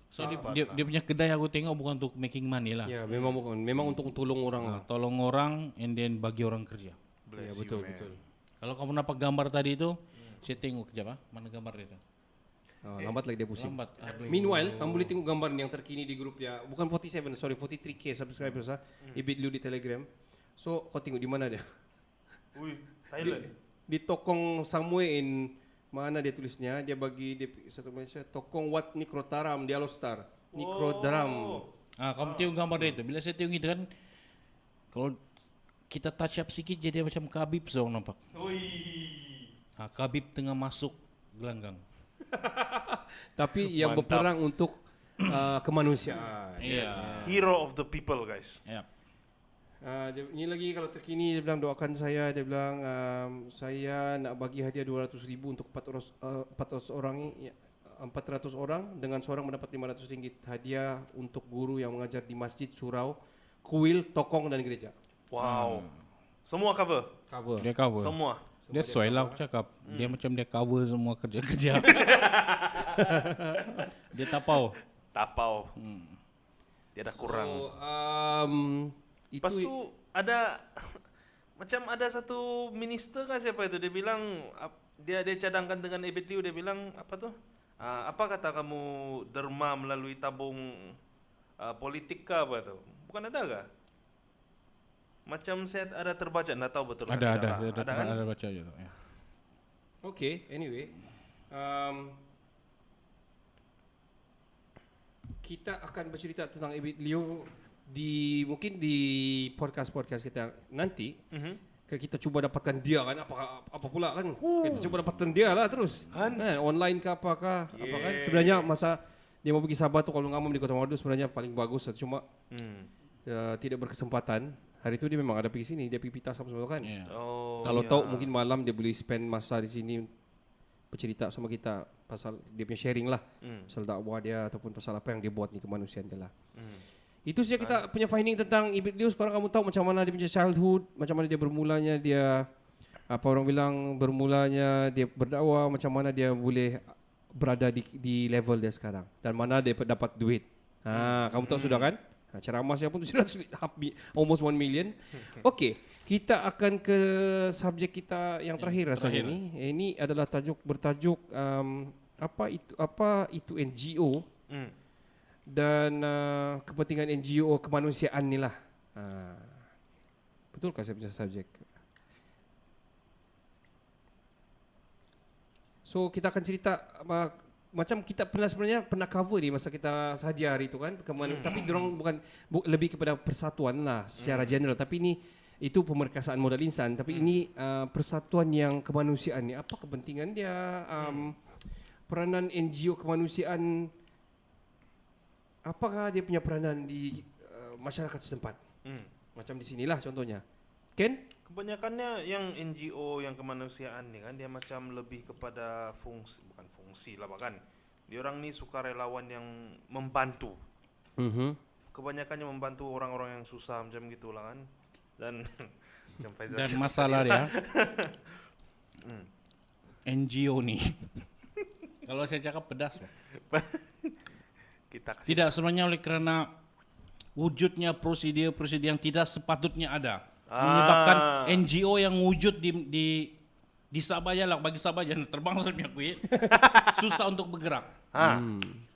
So dia punya kedai aku tengok bukan untuk making money lah. Ya, memang bukan. Memang untuk tolong orang lah. Tolong orang and then bagi orang kerja. Bless Ya, betul, you, man. betul. Kalau kamu nampak gambar tadi itu, saya tengok kejap mana gambar dia tu. Lambat lagi dia pusing. Lambat. Aduh. Meanwhile, kamu boleh tengok gambar yang terkini di grup dia. Bukan 43K subscribers lah. Ibit Liu di Telegram. So, kau tengok di mana dia? Ui, Thailand. Di Tokong somewhere in mana dia tulisnya? Dia bagi dia satu Malaysia Tokong Wat Nikrotaram di Alostar. Nikrodram. Kamu tengok gambar dia itu. Bila saya tengok itu kan, kalau kita touch up sikit jadi macam Khabib so nampak. Ui. Khabib tengah masuk gelanggang. Tapi yang Mantap. berperang untuk kemanusiaan. Yes. Hero of the people, guys. Ya. Ini lagi kalau terkini dia bilang doakan saya, dia bilang saya nak bagi hadiah 200,000 untuk 400 orang ya, 400 orang dengan seorang mendapat RM500 hadiah untuk guru yang mengajar di masjid, surau, kuil, tokong dan gereja. Wow. Semua cover. Cover. Dia cover. Semua. Dia sesuai lah aku cakap. Dia macam dia cover semua kerja-kerja. Dia tapau. Tapau. Tiada kurang. So, itu Lepas tu ada macam ada satu minister kan siapa itu dia bilang dia cadangkan dengan Ebit Liu, dia bilang apa tu? Apa kata kamu derma melalui tabung politik kah apa tu? Bukan ada kah? Macam saya ada terbaca, tak tahu betul Ada, kan? ada, Tidak lah. Ada kan? ada baca juga. Ya. Okay, anyway. Kita akan bercerita tentang Ebit Leo mungkin di podcast kita nanti. Kita cuba dapatkan dia kan, apa pula kan. Kita cuba dapatkan dia lah terus. Kan? Online ke apakah, apa kan. Sebenarnya masa dia mau pergi Sabah tu kalau ngamam di Kota Madu sebenarnya paling bagus. Cuma tidak berkesempatan. Hari itu dia memang ada pergi sini, dia pergi Pitas sama semua kan. Ya. Oh, Kalau ya. tahu mungkin malam dia boleh spend masa di sini bercerita sama kita pasal dia punya sharing lah. Pasal dakwah dia ataupun pasal apa yang dia buat ni kemanusiaan dia lah. Itu saja kita punya finding tentang Ebit Leo. Sekarang kamu tahu macam mana dia punya childhood, macam mana dia bermulanya, dia apa orang bilang bermulanya dia berdakwah, macam mana dia boleh berada di level dia sekarang dan mana dia dapat duit. Kamu tahu sudah kan? Ceramah saya pun sudah almost 1 million. Okey, kita akan ke subjek kita yang terakhir rasanya ni. Ini adalah bertajuk apa itu NGO. Dan kepentingan NGO kemanusiaan ni lah. Betulkah saya punya subjek? So kita akan cerita macam kita sebenarnya pernah cover di masa kita sahaja hari itu kan. Tapi diorang lebih kepada persatuan lah secara general. Tapi itu pemerkasaan modal insan. Tapi ini persatuan yang kemanusiaan ni. Apa kepentingan dia? Peranan NGO kemanusiaan. Apakah dia punya peranan di masyarakat setempat? Macam di sinilah contohnya. Ken? Kebanyakannya yang NGO yang kemanusiaan ni kan dia macam lebih kepada bukan fungsi lah bahkan. Dia orang ni sukarelawan yang membantu. Kebanyakannya membantu orang-orang yang susah macam gitulah kan. Dan macam Faizal. Dan masalah dia NGO ni. Kalau saya cakap pedas. Kita kasih Tidak sebenarnya oleh kerana wujudnya prosedur yang tidak sepatutnya ada. Menyebabkan NGO yang wujud di Sabah je lah, bagi Sabah je terbang sampai kuih. Susah untuk bergerak.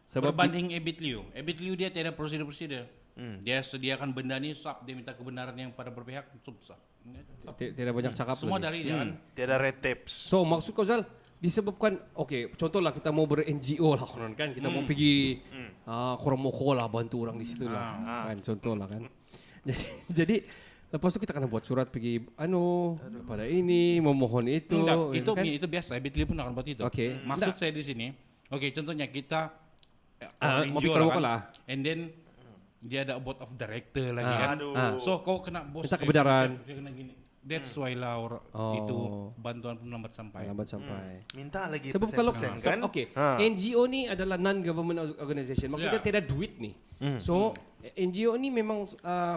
Sebab Berbanding Ebit Leo. Ebit Leo dia tiada prosedur. Dia sediakan benda ni, dia minta kebenaran yang pada berpihak, susah. tidak banyak cakap Semua lagi. dari dia kan. tiada red tapes. So maksud kau Zal disebabkan contohlah kita mau ber-NGO lah konon kan, kita mau pergi Koromoko lah bantu orang di situ lah kan, contohlah kan. Jadi lepas tu kita kena buat surat pergi kepada ini memohon itu. Enggak, kan? itu biasa. Ebit Leo pun akan buat itu. Okey. Maksud saya di sini, contohnya kita mau NGO Koromoko lah, lah. kan, and then dia ada board of director lagi kan. Aduh. So kau kena bos Minta kebenaran. dia kena gini. That's why lah itu bantuan pun lambat sampai. Minta lagi Sebab kalau persen kan? NGO ni adalah non-government organization, maksudnya tiada duit ni. So NGO ni memang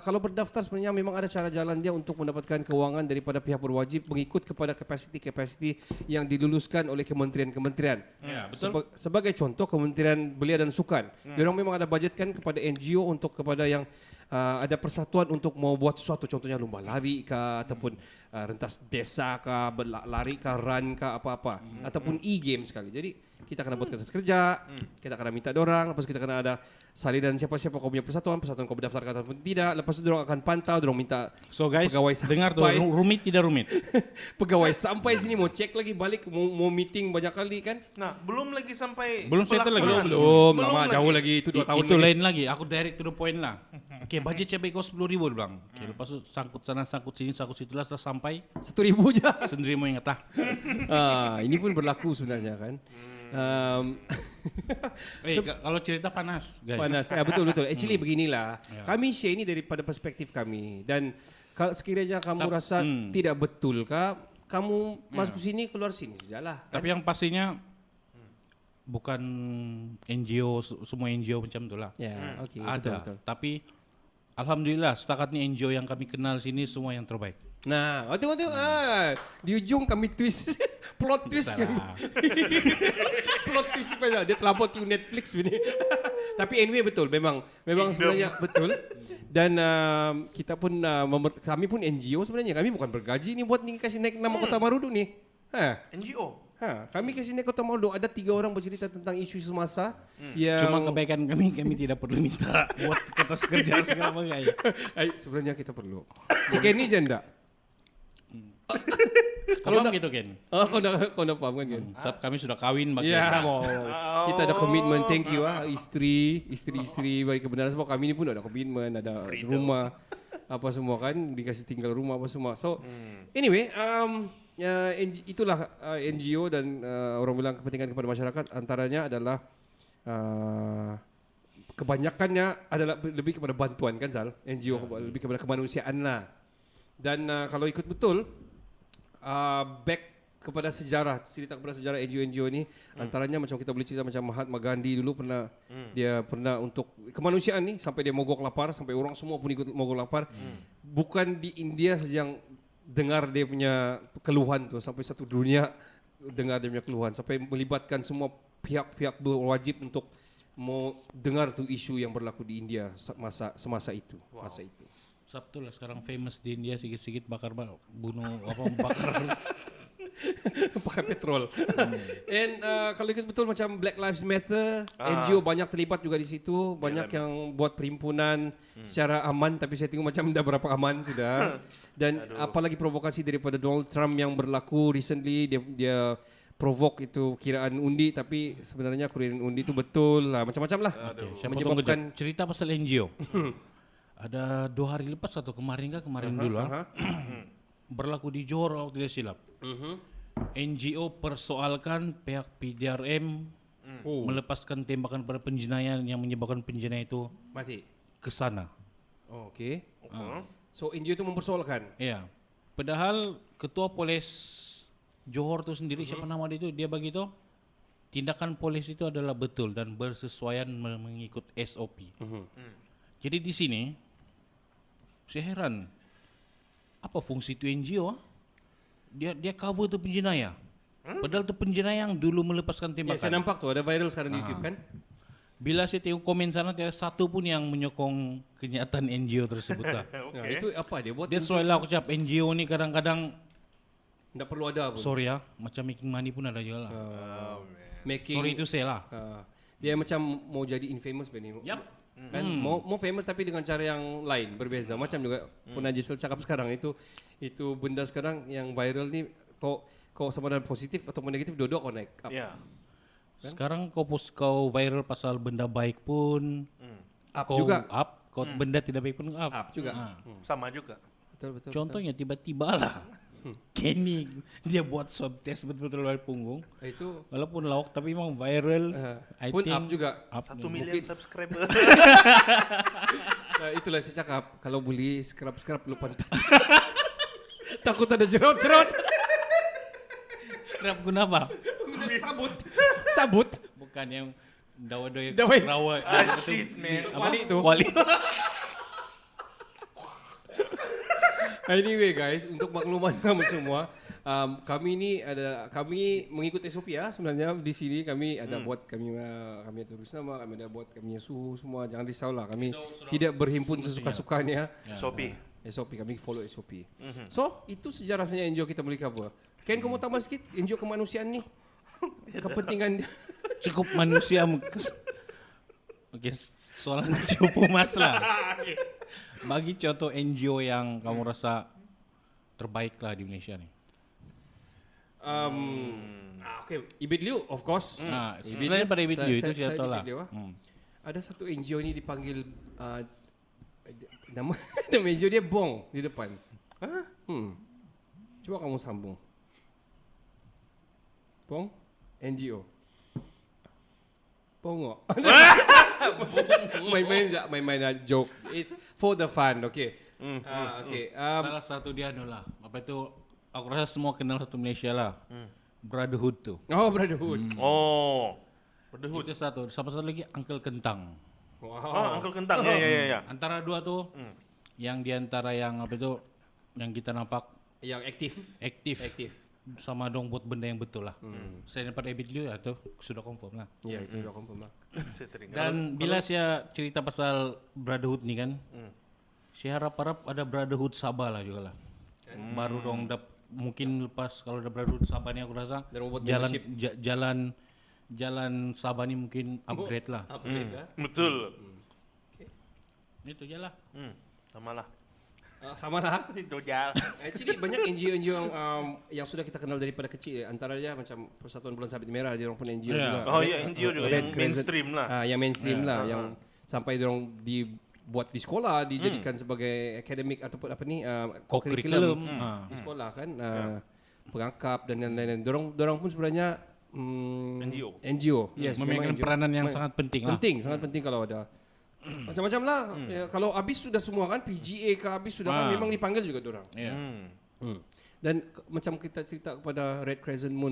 kalau berdaftar sebenarnya memang ada cara jalan dia untuk mendapatkan kewangan daripada pihak berwajib mengikut kepada kapasiti yang diluluskan oleh kementerian-kementerian. Ya, betul. Sebagai contoh Kementerian Belia dan Sukan, diorang memang ada budgetkan kepada NGO untuk kepada yang ada persatuan untuk mau buat sesuatu, contohnya lomba lari kah ataupun rentas desa kah, lari kah, run kah, apa-apa ataupun e-game sekali. Jadi kita kena buat kerja, kita kena minta dorang, lepas kita kena ada salinan siapa-siapa kau punya persatuan kau berdaftarkan ataupun tidak, lepas itu dorang akan pantau, dorang minta So guys, pegawai dengar tu sampai. rumit tidak rumit. Pegawai sampai sini mau cek lagi balik, mau meeting banyak kali kan. Nah, belum lagi sampai Belum settle lagi. pelaksanaan. Belum lama, jauh lagi itu 2 tahun Itu lagi. lain lagi. Aku direct to the point lah. Okey, budget sampai kau 10,000 dia bilang. Okey, lepas tu sangkut sana, sangkut sini, sangkut situ lah setelah sampai 1,000 je. sendiri mau ingat lah. Ini pun berlaku sebenarnya kan. Kalau cerita panas, guys. Panas. Betul. Actually beginilah. Kami share ini daripada perspektif kami dan kalau sekiranya kamu rasa tidak betul kah, kamu masuk sini keluar sini sajalah. Tapi yang pastinya bukan NGO, semua NGO macam itulah. Ya, okey. Ada, Betul. tapi alhamdulillah setakat ni NGO yang kami kenal sini semua yang terbaik. Nah, tengok. Di ujung kami twist. Plot twist kan. Plot twist apa dia terlampau ke Netflix ini. Tapi anyway betul, memang sebenarnya betul. Dan kita pun kami pun NGO sebenarnya. Kami bukan bergaji ni buat ni kasih naik nama Kota Marudu ni. NGO. Kami ke sini Kota Malu ada 3 orang bercerita tentang isu semasa yang Cuma kebaikan kami tidak perlu minta buat kertas kerja segala macam. sebenarnya kita perlu. Si Kenny je enggak? Kalau gitu Ken. Kau dah paham kan? Sebab kami sudah kawin bagi Ya, kita ada komitmen. Thank you istri bagi kebenaran sebab kami ni pun ada komitmen, ada rumah apa semua kan, dikasih tinggal rumah apa semua. So anyway, itulah NGO dan orang bilang kepentingan kepada masyarakat antaranya adalah kebanyakannya adalah lebih kepada bantuan kan Zal, NGO lebih kepada kemanusiaan lah. Dan kalau ikut betul back kepada sejarah, cerita kepada sejarah NGO ni antaranya macam kita boleh cerita macam Mahatma Gandhi dulu pernah dia pernah untuk kemanusiaan ni sampai dia mogok lapar, sampai orang semua pun ikut mogok lapar. Bukan di India saja yang dengar dia punya keluhan tu, sampai satu dunia dengar dia punya keluhan, sampai melibatkan semua pihak-pihak berwajib untuk mau dengar tu isu yang berlaku di India semasa itu. Masa itu. Sabtu lah sekarang famous di India sikit-sikit bakar pakai petrol. And kalau ikut betul macam Black Lives Matter, NGO banyak terlibat juga di situ, banyak yang buat perhimpunan secara aman, tapi saya tengok macam dah berapa aman sudah. Dan apalagi provokasi daripada Donald Trump yang berlaku recently, dia provoke itu kiraan undi, tapi sebenarnya kiraan undi itu betul lah, macam-macam lah. Menyebabkan cerita pasal NGO. Ada 2 hari lepas atau kemarin dulu berlaku di Johor kalau tidak silap. NGO persoalkan pihak PDRM melepaskan tembakan pada penjenayah yang menyebabkan penjenayah itu mati ke sana. Oh, okey. So NGO itu mempersoalkan. Ya. Padahal ketua polis Johor itu sendiri siapa nama dia itu, dia bagi tahu tindakan polis itu adalah betul dan bersesuaian mengikut SOP. Jadi di sini saya heran, apa fungsi itu NGO? Dia cover tu penjenayah. Padahal tu penjenayah yang dulu melepaskan tembakan. Ya, saya nampak tu ada viral sekarang di YouTube kan. Bila saya tengok komen sana tidak ada satu pun yang menyokong kenyataan NGO tersebut lah. Nah, itu apa dia buat? That's why lah aku cakap NGO ni kadang-kadang tak perlu ada pun. sorry ya, macam making money pun ada juga lah. Sorry itu saya lah. Dia macam mau jadi infamous Benny. Yap. Kan mau famous tapi dengan cara yang lain, berbeza. Macam juga pun Najisel cakap sekarang itu benda sekarang yang viral ni kau sama ada positif ataupun negatif dua-dua kau naik up. Ya. Sekarang kau viral pasal benda baik pun Up kau juga. up, kau benda tidak baik pun up. Up juga. Sama juga. Betul. Contohnya tiba-tiba lah Kenny dia buat swab test betul-betul dari punggung. Itu Walaupun lauk tapi memang viral. I pun think up juga. 1 million subscriber. Itulah saya cakap, kalau boleh scrub lu pantat. Takut ada jerat-jerat. Scrap guna apa? Sabut. Bukan yang dawa-dawa Dawai. rawa. Shit man. Kuali itu. Kuali. Anyway guys, untuk makluman kamu semua, kami mengikut SOP ya sebenarnya di sini kami ada buat kami tulis nama, kami ada buat kami suhu semua, jangan risaulah, kami tidak berhimpun sesuka-sukanya. SOP kami follow SOP. So itu sejarahnya NGO kita boleh cover. Ken kamu tambah sikit NGO kemanusiaan ni. Kepentingan dia. Cukup manusia. Okey, soalan cukup mas lah. Bagi contoh NGO yang kamu rasa terbaik lah di Indonesia ni. Okay, Ibidliu of course. Selain pada Ibidliu itu saya tahu lah. Ada satu NGO ni dipanggil nama NGO dia Bong di depan. Coba kamu sambung. Bong NGO. Bongok. main joke. It's for the fun, okay. Okay. Salah satu dia lah. Apa itu? Aku rasa semua kenal satu Malaysia lah. Brotherhood tu. Oh, Brotherhood. Brotherhood. Itu satu. Sama satu lagi Uncle Kentang. Oh, Uncle Kentang. Ya. Antara dua tu, yang diantara yang apa itu, yang kita nampak Yang aktif. sama dong buat benda yang betul lah. Saya dapat Ibidliu atau sudah confirm lah. Ya, itu sudah confirm lah. Dan bila saya cerita pasal Brotherhood ni kan, saya harap ada Brotherhood Sabah lah juga lah. Baru dong mungkin lepas kalau udah beradu di Sabah ni aku rasa Dan buat jalan membership. jalan Sabah ni mungkin upgrade lah. Upgrade lah. Betul. Itu je lah. Sama lah. Sama lah. Itu je. Actually banyak NGO yang sudah kita kenal daripada kecil. Antaranya macam Persatuan Bulan Sabit Merah, dia orang pun NGO Ya. juga. Oh ya, NGO juga Red yang Crescent. mainstream lah. Yang mainstream lah, yang sampai dia orang dibuat di sekolah, dijadikan sebagai akademik ataupun apa ni Co-curriculum. di sekolah kan, pengangkap dan lain-lain. Dorang pun sebenarnya NGO. Yes, Memainkan memang NGO. peranan yang sangat penting lah. Penting, sangat penting kalau ada macam-macam lah. Ya, kalau habis sudah semua kan, PGA ke habis sudah kan, memang dipanggil juga dorang. Ya. Dan macam kita cerita kepada Red Crescent Moon,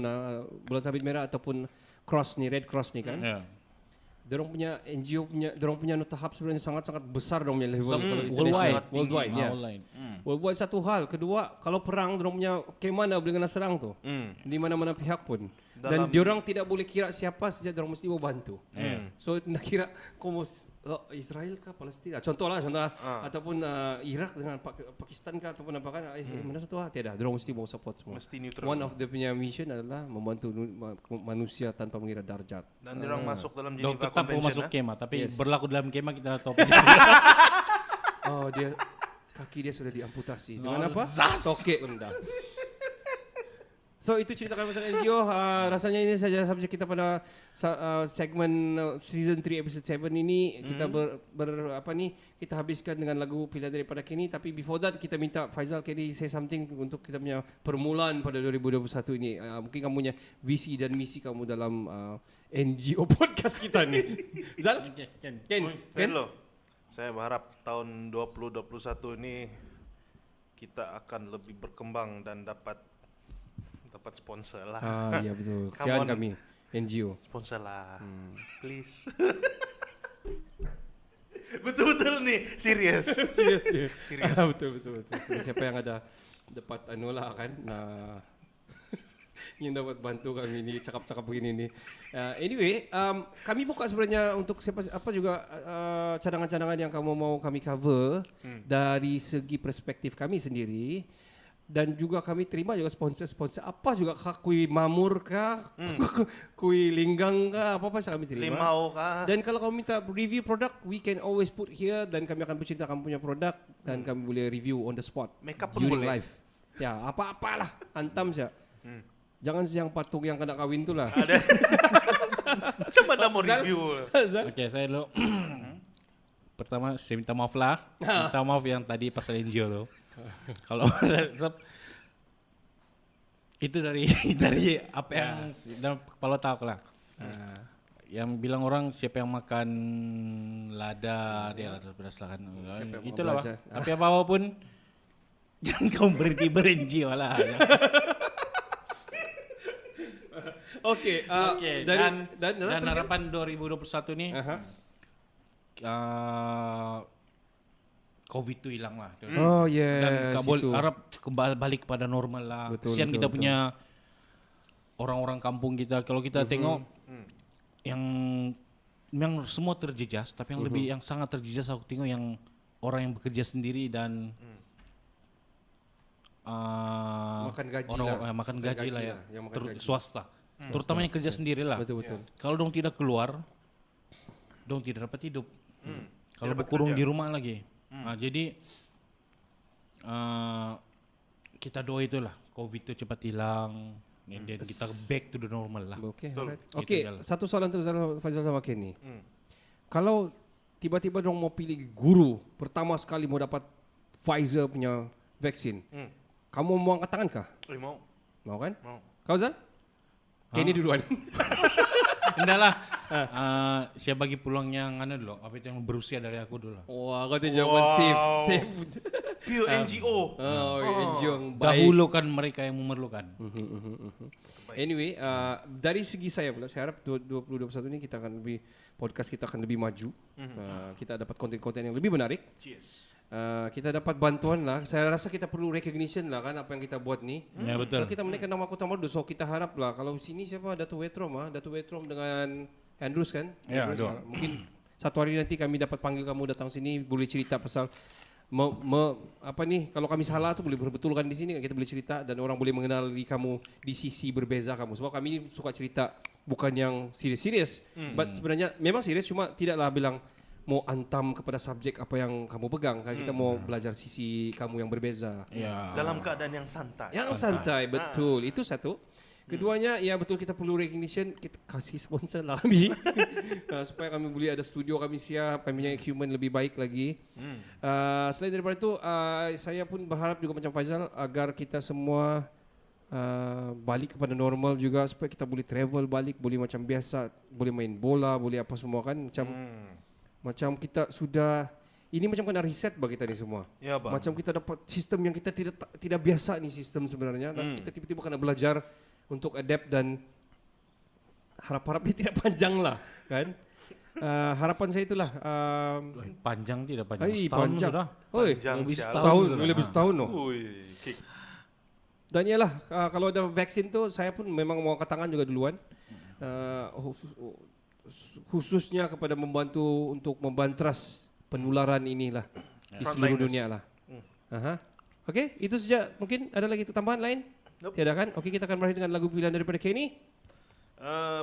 Bulan Sabit Merah ataupun Cross ni, Red Cross ni kan, Ya. dorang punya NGO punya, dorang punya tahap sebenarnya sangat-sangat besar dorang punya level. Kalau Worldwide. international. Worldwide, ya. Online. Worldwide satu hal. Kedua, kalau perang dorang punya kemana boleh kena serang tu. Di mana-mana pihak pun. Dan diorang tidak boleh kira siapa saja, dorang mesti mau bantu. So nak kira Israel kah, Palestin? Contoh ataupun Iraq dengan Pakistan kah ataupun apa kan? Mana satu tidak. Dorang mesti mau support semua. Mesti neutral. One of the punya mission adalah membantu manusia tanpa mengira darjat. Dan dia orang masuk dalam Dong Geneva tetap mau Convention. masuk kemah, tapi Yes. berlaku dalam kemah kita tahu. Oh, dia kaki dia sudah diamputasi. Dengan apa? Tokek rendah. So itu ceritakan pasal NGO. Rasanya ini saja subjek kita pada segmen season 3 episode 7 ini. Kita kita habiskan dengan lagu pilihan daripada Kenny. Tapi before that kita minta Faizal, Kenny say something untuk kita punya permulaan pada 2021 ini. Mungkin kamu punya visi dan misi kamu dalam NGO podcast kita ni. Zal? Ken? Saya berharap tahun 2021 ini kita akan lebih berkembang dan dapat sponsor lah. Ya betul. Come Kesian on. kami NGO. Sponsor lah. Please. Betul-betul nih, serius. Serius. Serius. Betul. So, siapa yang ada dapat lah kan, yang dapat bantu kami ni cakap-cakap begini ni. Anyway, kami buka sebenarnya untuk siapa apa juga cadangan-cadangan yang kamu mau kami cover dari segi perspektif kami sendiri. Dan juga kami terima juga sponsor-sponsor apa juga kui mamur kah, kui linggang kah, apa-apa kami terima. Limau kah? Dan kalau kamu minta review produk, we can always put here dan kami akan bercerita kamu punya produk dan kami boleh review on the spot. Makeup pun during boleh. live. Ya, apa-apalah, hantam saja. Jangan yang patung yang kena kawin tu lah. Ada. Macam mana mau review? Okey, saya dulu. Pertama, saya minta maaf lah. Minta maaf yang tadi pasal NGO tu. Kalau itu dari apa yang dalam kepala otak aku lah. Yang bilang orang siapa yang makan lada dia beras lah kan. Itulah beras, Pak. Tapi apa pun jangan kau berhenti ber-NGO lah. Okey, Okey, dan dan harapan 2021 ni COVID tu hilang lah. Oh Dan yes, Kabul itu. harap kembali balik kepada normal lah. Betul, Kesian betul, kita betul. punya orang-orang kampung kita. Kalau kita tengok yang semua terjejas, tapi yang lebih yang sangat terjejas aku tengok yang orang yang bekerja sendiri dan Makan gaji orang, lah. makan gaji lah ya. yang makan gaji. Swasta. Terutama yang kerja sendiri lah. Betul. Kalau dong tidak keluar, dong tidak dapat hidup. Kalau Tidak dapat berkurung kerja. di rumah lagi. Jadi kita doa itulah COVID itu cepat hilang dan kita back to the normal lah. Okey, Betul. alright. Itu Okey, je lah. satu soalan untuk Faizal sama Kenny. Kalau tiba-tiba dong mau pilih guru pertama sekali mau dapat Pfizer punya vaksin, kamu mau angkat tangan kah? Limau. Mau kan? Mau. Kau Zal? Kenny duluan. Enggak lah. Saya bagi peluang yang dulu. Apa itu yang berusia dari aku dulu. Wah, kau tu jawapan safe. Pure NGO. Oh, NGO yang baik. Dahulukan mereka yang memerlukan. Anyway, dari segi saya pula, saya harap 2021 ini kita akan podcast kita akan lebih maju. Kita dapat konten-konten yang lebih menarik. Cheers. Kita dapat bantuan lah. Saya rasa kita perlu recognition lah kan apa yang kita buat ni. Ya betul. Kalau kita menaikkan nama Kota Merdu, so kita harap lah kalau sini siapa Dato' Wetrom Dato' Wetrom dengan Andrews kan. Ya, Andrews, betul. mungkin satu hari nanti kami dapat panggil kamu datang sini boleh cerita pasal kalau kami salah tuh boleh berbetulkan di sini, kita boleh cerita dan orang boleh mengenali kamu di sisi berbeza kamu. Sebab kami ini suka cerita bukan yang serius-serius, but sebenarnya memang serius, cuma tidaklah bilang mau antam kepada subjek apa yang kamu pegang. Kita mau belajar sisi kamu yang berbeza. Ya. Dalam keadaan yang santai. Yang santai, betul. Itu satu. Keduanya, ya betul kita perlu recognition, kita kasih sponsor lah kami. Supaya kami boleh ada studio kami siap, kami punya equipment lebih baik lagi. Selain daripada itu, saya pun berharap juga macam Faizal, agar kita semua balik kepada normal juga, supaya kita boleh travel balik, boleh macam biasa, boleh main bola, boleh apa semua kan. Macam kita sudah, ini macam kena reset bagi kita ni semua. Ya, bang. Macam kita dapat sistem yang kita tidak biasa ni sistem sebenarnya. Dan kita tiba-tiba kena belajar untuk adapt dan harap-harap dia tidak panjang lah kan. Harapan saya itulah. Panjang tidak panjang. Panjang. Setahun sudah. Panjang lebih sial. setahun. Lebih setahun loh. Ui, kick. Dan ialah kalau ada vaksin tu, saya pun memang mau angkat tangan juga duluan. Khususnya kepada membantu untuk membantras penularan inilah di seluruh dunia lah. Okey, itu saja. Mungkin ada lagi tambahan lain? Nope. Tiada kan? Okey, kita akan berakhir dengan lagu pilihan daripada Kenny.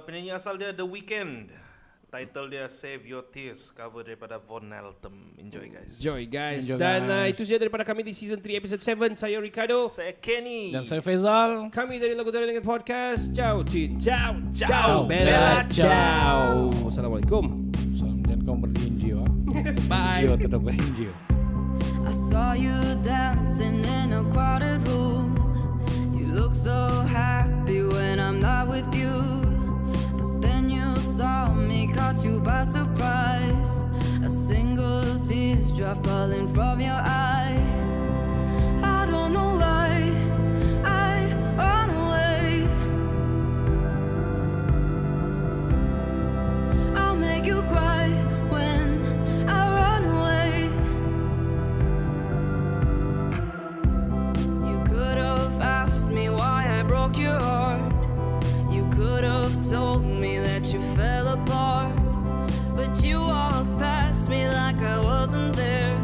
Penyanyi asal dia The Weeknd. Title dia Save Your Tears, cover daripada Von Eltham. Enjoy guys. Enjoy guys. Enjoy, Dan guys. itu saja daripada kami di season 3 episode 7. Saya Ricardo. Saya Kenny. Dan saya Faizal. Kami dari Lagu Darah Dengan Podcast. Ciao, Cin. Ciao. Ciao. Bella. Bella. Ciao. Wassalamualaikum. Salam dan kau berinjio. Bye. Injio tetap berinjio. I saw you dancing in a crowded room. You look so happy when I'm not with you. But then you saw me, caught you by surprise. A single teardrop falling from your eye. I don't know why I run away. I'll make you cry when I run away. You could have asked me why I broke your heart. You could have told me that you fell apart. But you walked past me like I wasn't there,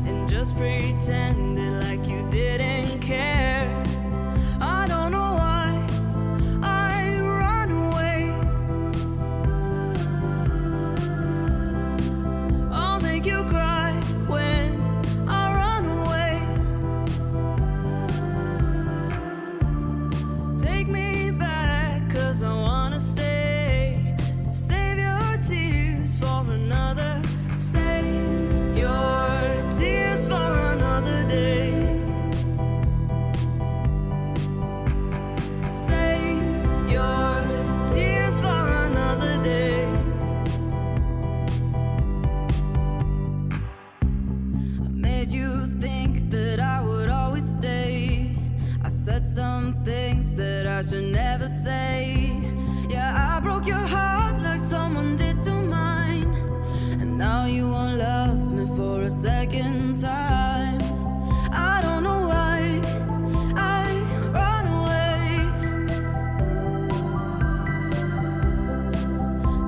and just pretended like you didn't care. I don't know why I run away. I'll make you cry when I run away. Take me back, 'cause I wanna stay. Save your tears for another. Save your tears for another day. Save your tears for another day. I made you think that I would always stay. I said some things that I should never say. Yeah, I broke your heart like someone did to mine. And now you won't love me for a second time. I don't know why I run away.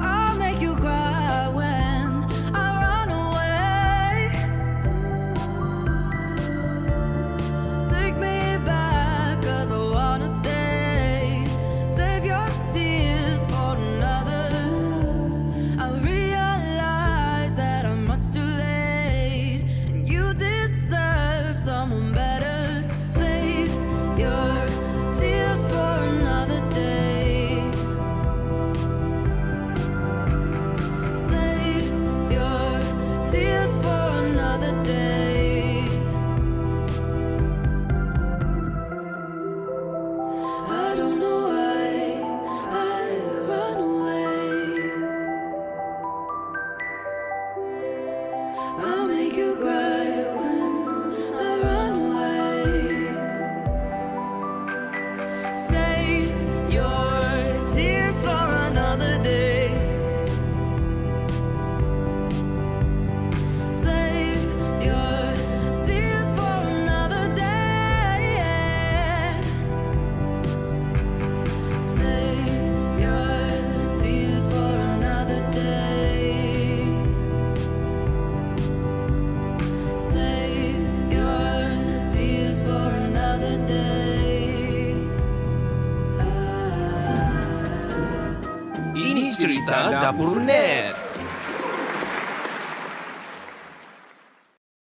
I'll make you cry when I run away. Take me back, 'cause I wanna stay. Save your tears for another. I realize that I'm much too late, and you deserve someone better. Save your tears for another day. Save your tears for another day. I don't know why I run away. I'll make you cry when I run away. Save your tears for another day. Save your tears for another day. Save your tears for another day. Cerita Dapur Net.